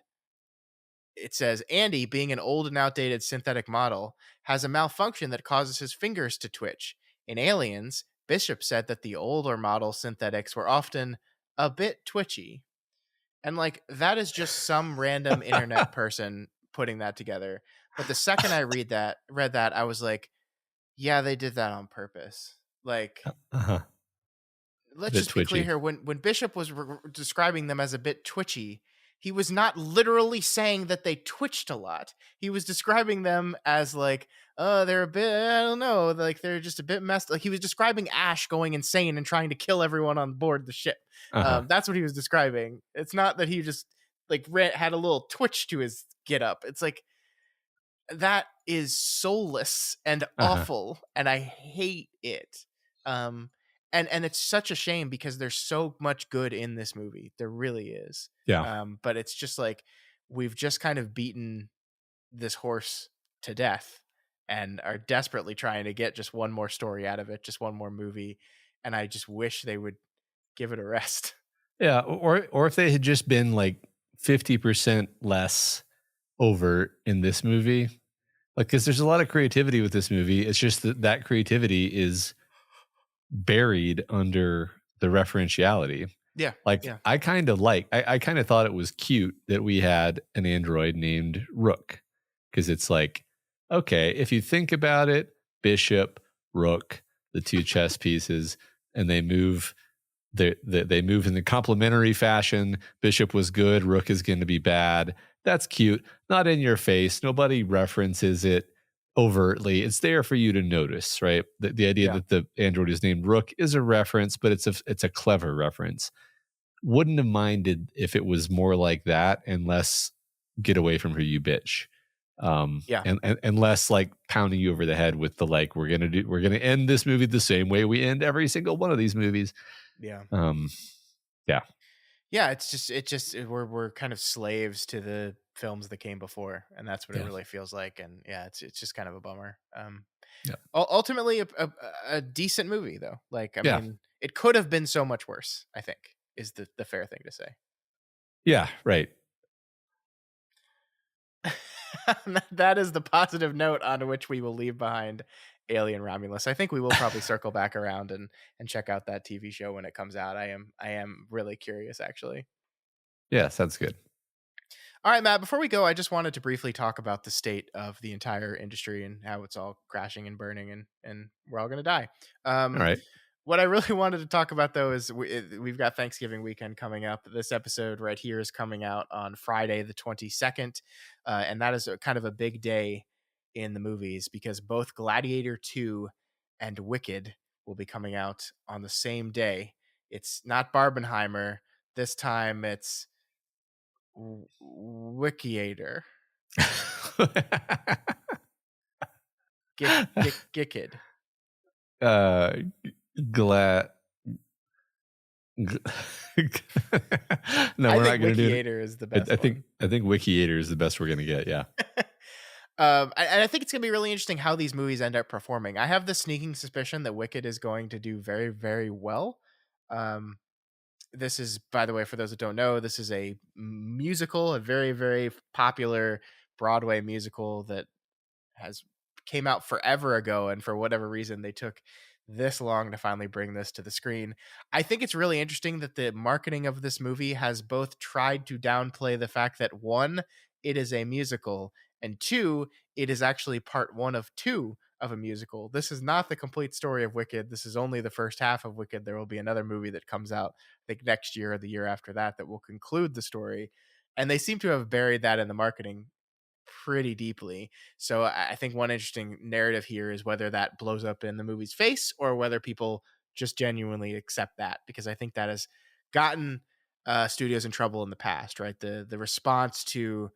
it says Andy, being an old and outdated synthetic model, has a malfunction that causes his fingers to twitch. In Aliens, Bishop said that the older model synthetics were often a bit twitchy. And like, that is just some random internet person putting that together. But the second I read that, I was like, yeah, they did that on purpose. Like, A let's bit just be clear twitchy. here. When Bishop was describing them as a bit twitchy, he was not literally saying that they twitched a lot. He was describing them as like, oh, they're a bit, I don't know, like they're just a bit messed. Like he was describing Ash going insane and trying to kill everyone on board the ship. Uh-huh. That's what he was describing. It's not that he just like had a little twitch to his get up. It's like that is soulless and Uh-huh. awful, and I hate it. Um, and it's such a shame because there's so much good in this movie. There really is. Yeah. But it's just like we've just kind of beaten this horse to death and are desperately trying to get just one more story out of it, just one more movie. And I just wish they would give it a rest. Yeah. Or if they had just been like 50% less over in this movie. Like, because there's a lot of creativity with this movie. It's just that creativity is buried under the referentiality. Yeah. Like, Yeah. I kind of thought it was cute that we had an android named Rook. Because it's like, okay, if you think about it, Bishop, Rook, the two chess pieces, and they move. They move in the complementary fashion. Bishop was good. Rook is going to be bad. That's cute. Not in your face. Nobody references it overtly. It's there for you to notice, right? The idea Yeah. that the android is named Rook is a reference, but it's a clever reference. Wouldn't have minded if it was more like that and less get away from her, you bitch. Yeah. And less like pounding you over the head with the like we're gonna end this movie the same way we end every single one of these movies. Yeah. Yeah. Yeah, we're kind of slaves to the films that came before, and that's what it Yeah. really feels like. And yeah, it's just kind of a bummer. Yeah. Ultimately a decent movie though. Like I Yeah. mean, it could have been so much worse, I think, is the fair thing to say. Yeah. Right. That is the positive note on which we will leave behind Alien Romulus. I think we will probably circle back around and check out that TV show when it comes out. I am really curious actually. Yeah. Sounds good. All right, Matt, before we go, I just wanted to briefly talk about the state of the entire industry and how it's all crashing and burning and we're all going to die. All right. What I really wanted to talk about, though, is we've got Thanksgiving weekend coming up. This episode right here is coming out on Friday, the 22nd. And that is kind of a big day in the movies because both Gladiator II and Wicked will be coming out on the same day. It's not Barbenheimer. This time it's Wickiator. Gickid. Glad. No, we're not going to do it. Wickiator is the best. I think Wickiator is the best we're going to get. Yeah. And I think it's going to be really interesting how these movies end up performing. I have the sneaking suspicion that Wicked is going to do very, very well. This is, by the way, for those that don't know, this is a musical, a very, very popular Broadway musical that came out forever ago, and for whatever reason they took this long to finally bring this to the screen. I think it's really interesting that the marketing of this movie has both tried to downplay the fact that one, it is a musical, and two, it is actually part one of two of a musical. This is not the complete story of Wicked. This is only the first half of Wicked. There will be another movie that comes out, I think next year or the year after that will conclude the story. And they seem to have buried that in the marketing pretty deeply. So I think one interesting narrative here is whether that blows up in the movie's face or whether people just genuinely accept that, because I think that has gotten studios in trouble in the past, right? The response to,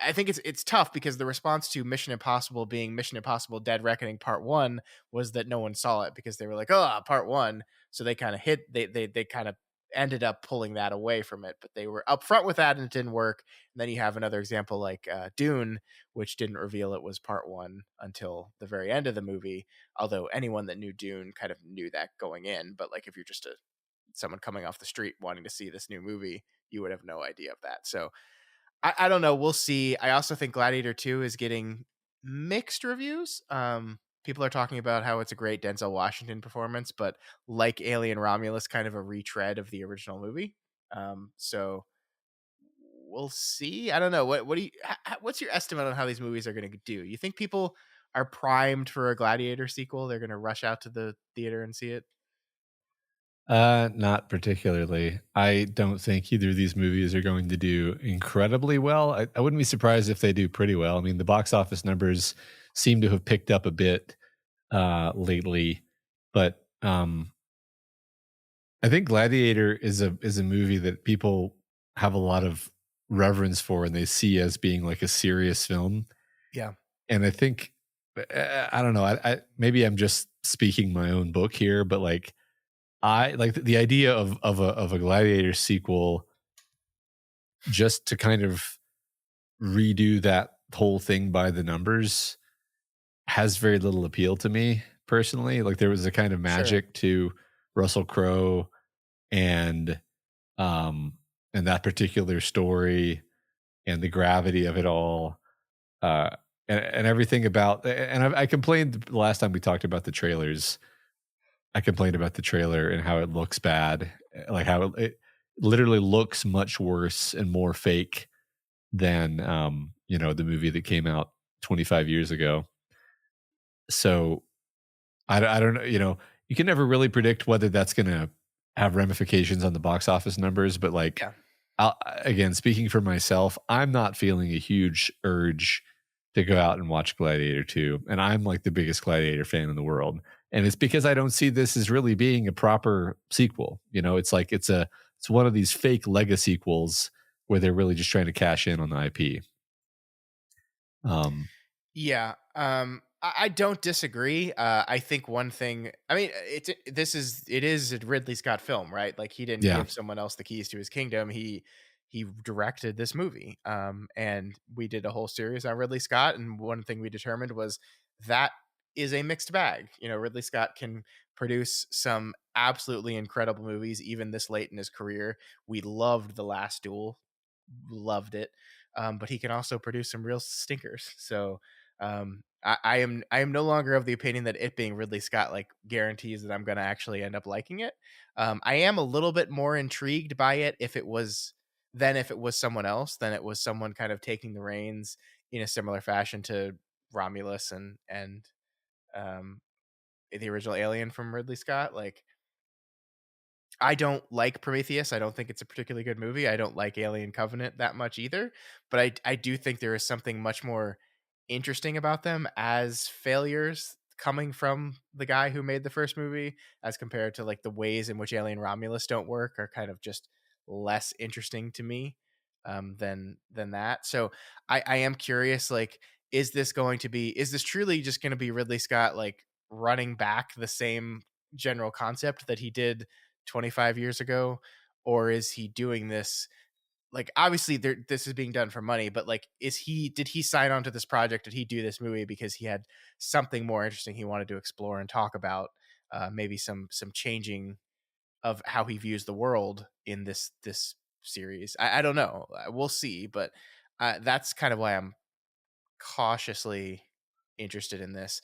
I think it's tough because the response to Mission Impossible being Mission Impossible Dead Reckoning Part 1 was that no one saw it because they were like, oh, Part 1. So they kind of they kind of ended up pulling that away from it, but they were upfront with that and it didn't work. And then you have another example like Dune, which didn't reveal it was Part 1 until the very end of the movie. Although anyone that knew Dune kind of knew that going in, but like if you're just someone coming off the street wanting to see this new movie, you would have no idea of that. So I don't know. We'll see. I also think Gladiator 2 is getting mixed reviews. People are talking about how it's a great Denzel Washington performance, but like Alien Romulus, kind of a retread of the original movie. So we'll see. I don't know. What's your estimate on how these movies are going to do? You think people are primed for a Gladiator sequel? They're going to rush out to the theater and see it? Not particularly. I don't think either of these movies are going to do incredibly well. I wouldn't be surprised if they do pretty well. I mean, the box office numbers seem to have picked up a bit lately, but I think Gladiator is a movie that people have a lot of reverence for and they see as being like a serious film. Yeah, And I think I don't know. I maybe I'm just speaking my own book here, but like I like the idea of a Gladiator sequel just to kind of redo that whole thing by the numbers has very little appeal to me personally. Like there was a kind of sure. magic to Russell Crowe and um and that particular story and the gravity of it all uh and everything about and I complained the last time we talked about the trailers. I complained about the trailer and how it looks bad, like how it literally looks much worse and more fake than the movie that came out 25 years ago. So I don't know, you can never really predict whether that's going to have ramifications on the box office numbers, but like Yeah. again, speaking for myself, I'm not feeling a huge urge to go out and watch Gladiator 2. And I'm like the biggest Gladiator fan in the world. And it's because I don't see this as really being a proper sequel. It's like it's one of these fake Lego sequels where they're really just trying to cash in on the IP. Um, Yeah, I don't disagree. I think one thing. I mean, it is a Ridley Scott film, right? Like he didn't yeah. give someone else the keys to his kingdom. He directed this movie, and we did a whole series on Ridley Scott. And one thing we determined was that is a mixed bag. Ridley Scott can produce some absolutely incredible movies, even this late in his career. We loved The Last Duel, loved it, but he can also produce some real stinkers. So I am no longer of the opinion that it being Ridley Scott like guarantees that I'm going to actually end up liking it. I am a little bit more intrigued by it if it was someone else, then it was someone kind of taking the reins in a similar fashion to Romulus and um, the original Alien from Ridley Scott. Like I don't like Prometheus. I don't think it's a particularly good movie. I don't like Alien Covenant that much either, but I do think there is something much more interesting about them as failures coming from the guy who made the first movie as compared to like the ways in which Alien Romulus don't work are kind of just less interesting to me than that. So I am curious, like, is this truly just going to be Ridley Scott like running back the same general concept that he did 25 years ago, or is he doing this like obviously this is being done for money, but like did he sign on to this project, did he do this movie because he had something more interesting he wanted to explore and talk about, maybe some changing of how he views the world in this series. I don't know, we'll see, but that's kind of why I'm cautiously interested in this.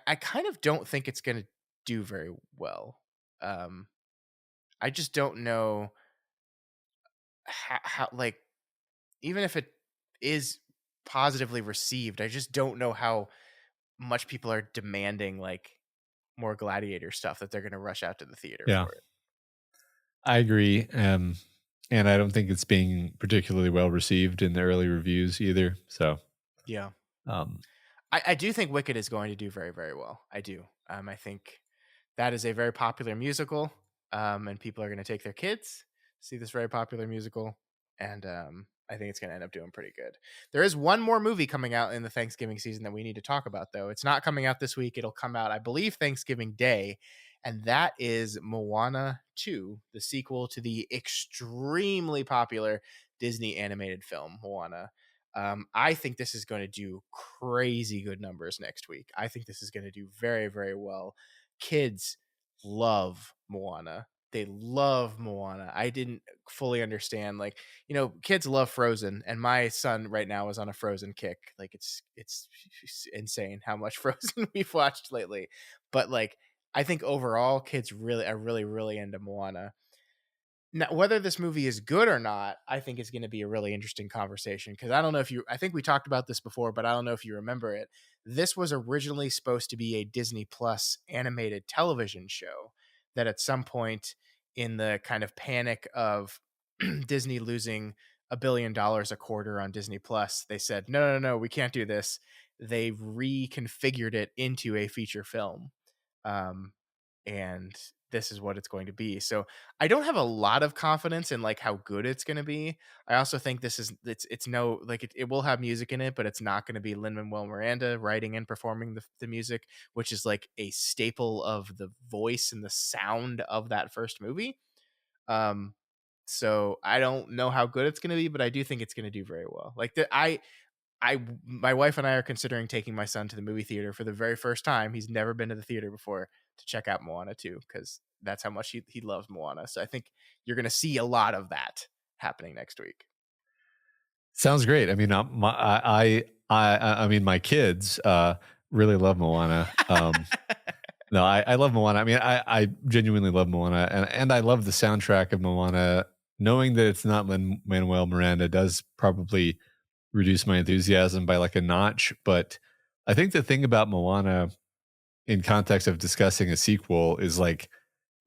I kind of don't think it's going to do very well. um I just don't know how like even if it is positively received, I just don't know how much people are demanding like more Gladiator stuff that they're going to rush out to the theater Yeah. for it. I agree. And I don't think it's being particularly well received in the early reviews either. So, Yeah. um, I do think Wicked is going to do very, very well. I do. I think that is a very popular musical, and people are going to take their kids to see this very popular musical, and I think it's going to end up doing pretty good. There is one more movie coming out in the Thanksgiving season that we need to talk about, though. It's not coming out this week. It'll come out, I believe, Thanksgiving Day, and that is Moana 2, the sequel to the extremely popular Disney animated film Moana. I think this is going to do crazy good numbers next week. I think this is going to do very, very well. Kids love Moana. They love Moana. I didn't fully understand. Like, kids love Frozen, and my son right now is on a Frozen kick. Like, it's insane how much Frozen we've watched lately. But like, I think overall, kids really are really, really into Moana. Now, whether this movie is good or not, I think is going to be a really interesting conversation, because I think we talked about this before, but I don't know if you remember it. This was originally supposed to be a Disney Plus animated television show that at some point in the kind of panic of Disney losing $1 billion a quarter on Disney Plus, they said, no, no, no, we can't do this. They reconfigured it into a feature film. Um, and this is what it's going to be. So I don't have a lot of confidence in like how good it's going to be. I also think it's no, like it will have music in it, but it's not going to be Lin-Manuel Miranda writing and performing the music, which is like a staple of the voice and the sound of that first movie. Um, so I don't know how good it's going to be, but I do think it's going to do very well. Like my wife and I are considering taking my son to the movie theater for the very first time. He's never been to the theater before, to check out Moana 2, because that's how much he loves Moana. So I think you're going to see a lot of that happening next week. Sounds great. I mean, I mean, my kids really love Moana. No, I love Moana. I mean, I genuinely love Moana, and I love the soundtrack of Moana. Knowing that it's not Lin-Manuel Miranda does probably reduce my enthusiasm by like a notch. But I think the thing about Moana, in context of discussing a sequel, is like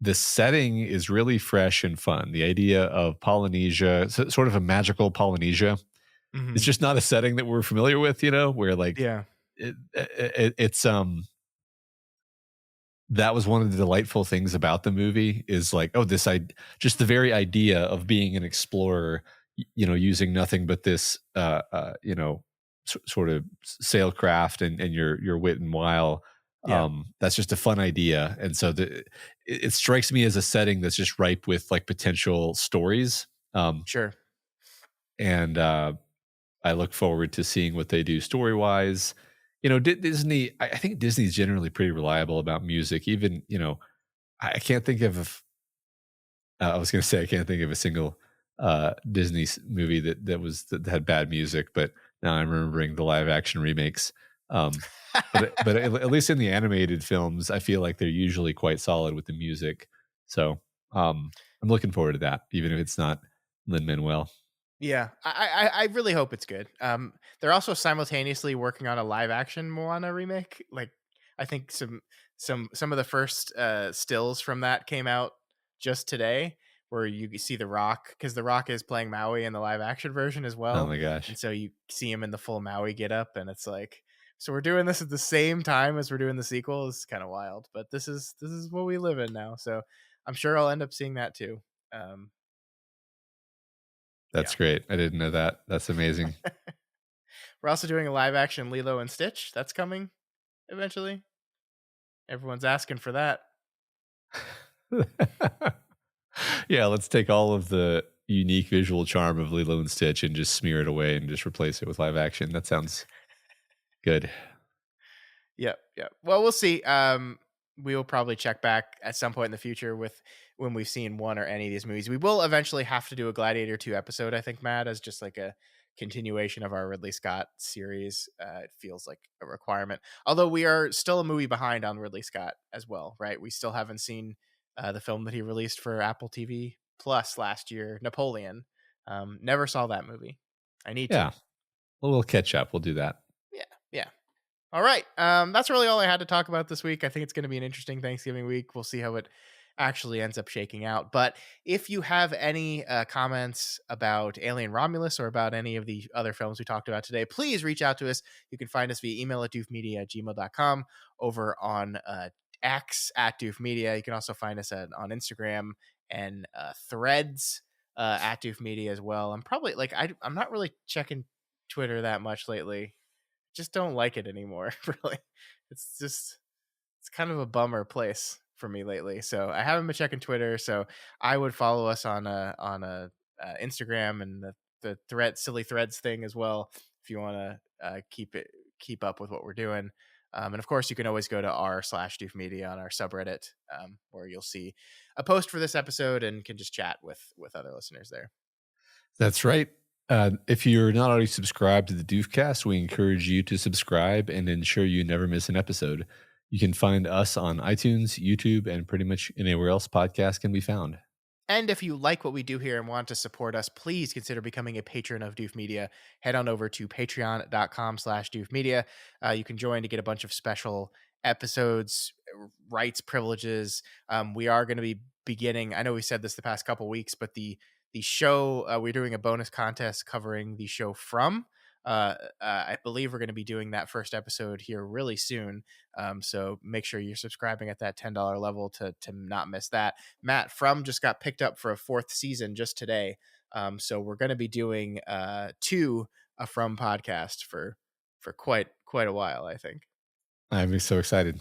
the setting is really fresh and fun. The idea of Polynesia, sort of a magical Polynesia, it's just not a setting that we're familiar with, you know, where like Yeah, it's that was one of the delightful things about the movie, is like, oh, just the very idea of being an explorer, you know, using nothing but this you know, sort of sailcraft and your wit and wile. yeah, That's just a fun idea. And so it strikes me as a setting that's just ripe with like potential stories. sure. And I look forward to seeing what they do story wise. You know, Disney. I think Disney's generally pretty reliable about music. Even, you know, I can't think of. I was going to say I can't think of a single Disney movie that had bad music, but now I'm remembering the live action remakes. But at least in the animated films, I feel like they're usually quite solid with the music. So I'm looking forward to that, even if it's not Lin-Manuel. Yeah, I really hope it's good. They're also simultaneously working on a live action Moana remake. Like, I think some of the first stills from that came out just today, where you see The Rock, because The Rock is playing Maui in the live action version as Oh well, my gosh. and so you see him in the full Maui get up, and it's like, so we're doing this at the same time as we're doing the sequel. It's kind of wild, but this is what we live in now. So I'm sure I'll end up seeing that too. Um, yeah. That's great. I didn't know that. That's amazing. We're also doing a live action Lilo and Stitch. That's coming eventually. Everyone's asking for that. Yeah, let's take all of the unique visual charm of Lilo and Stitch and just smear it away and just replace it with live action. That sounds good. Yep, yep. Well, we'll see. We will probably check back at some point in the future with when we've seen one or any of these movies. We will eventually have to do a Gladiator II episode, I think, Matt, as just like a continuation of our Ridley Scott series. It feels like a requirement. Although we are still a movie behind on Ridley Scott as well, right? We still haven't seen the film that he released for Apple TV Plus last year, Napoleon. Never saw that movie. I need Yeah. to. Well, we'll catch up. We'll do that. Yeah, yeah. All right. That's really all I had to talk about this week. I think it's going to be an interesting Thanksgiving week. We'll see how it actually ends up shaking out. But if you have any comments about Alien Romulus or about any of the other films we talked about today, please reach out to us. You can find us via email at doofmedia@gmail.com, over on X at doofmedia. You can also find us on Instagram and Threads at doofmedia as well. I'm probably like, I'm not really checking Twitter that much lately. Just don't like it anymore. Really, it's kind of a bummer place for me lately. So I haven't been checking Twitter. So I would follow us on Instagram and the silly threads thing as well, if you want to keep up with what we're doing. And of course, you can always go to r/doof media on our subreddit, where you'll see a post for this episode and can just chat with other listeners there. That's right. If you're not already subscribed to the Doofcast, we encourage you to subscribe and ensure you never miss an episode. You can find us on iTunes, YouTube, and pretty much anywhere else podcasts can be found. And if you like what we do here and want to support us, please consider becoming a patron of Doof Media. Head on over to patreon.com/Doof Media. You can join to get a bunch of special episodes, rights, privileges. We are going to be beginning. I know we said this the past couple weeks, but the show, we're doing a bonus contest covering the show From. I believe we're going to be doing that first episode here really soon. So make sure you're subscribing at that $10 level to not miss that. Matt, From just got picked up for a 4th season just today. So we're going to be doing a From podcast for quite a while, I think. I'm so excited.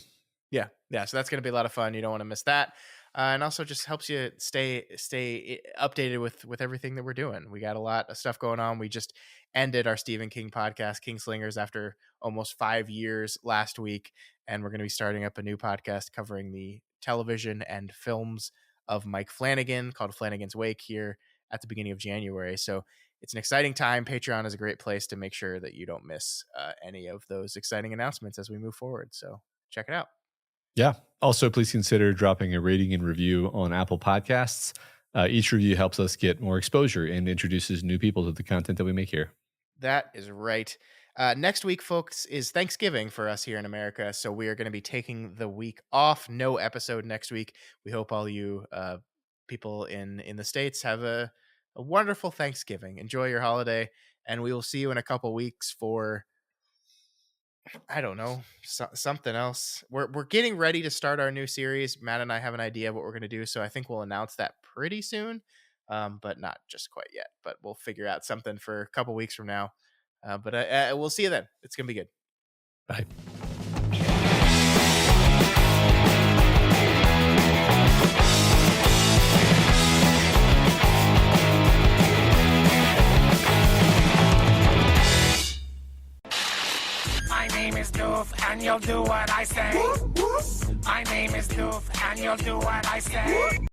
Yeah. So that's going to be a lot of fun. You don't want to miss that. And also just helps you stay updated with everything that we're doing. We got a lot of stuff going on. We just ended our Stephen King podcast, Kingslingers, after almost 5 years last week. And we're going to be starting up a new podcast covering the television and films of Mike Flanagan called Flanagan's Wake here at the beginning of January. So it's an exciting time. Patreon is a great place to make sure that you don't miss any of those exciting announcements as we move forward. So check it out. Yeah. Also, please consider dropping a rating and review on Apple Podcasts. Each review helps us get more exposure and introduces new people to the content that we make here. That is right. Next week, folks, is Thanksgiving for us here in America. So we are going to be taking the week off. No episode next week. We hope all you people in the States have a wonderful Thanksgiving. Enjoy your holiday. And we will see you in a couple weeks for, I don't know, something else. We're getting ready to start our new series. Matt and I have an idea of what we're going to do, so I think we'll announce that pretty soon, but not just quite yet. But we'll figure out something for a couple weeks from now. But we'll see you then. It's going to be good. Bye. My name is Doof, and you'll do what I say. My name is Doof, and you'll do what I say.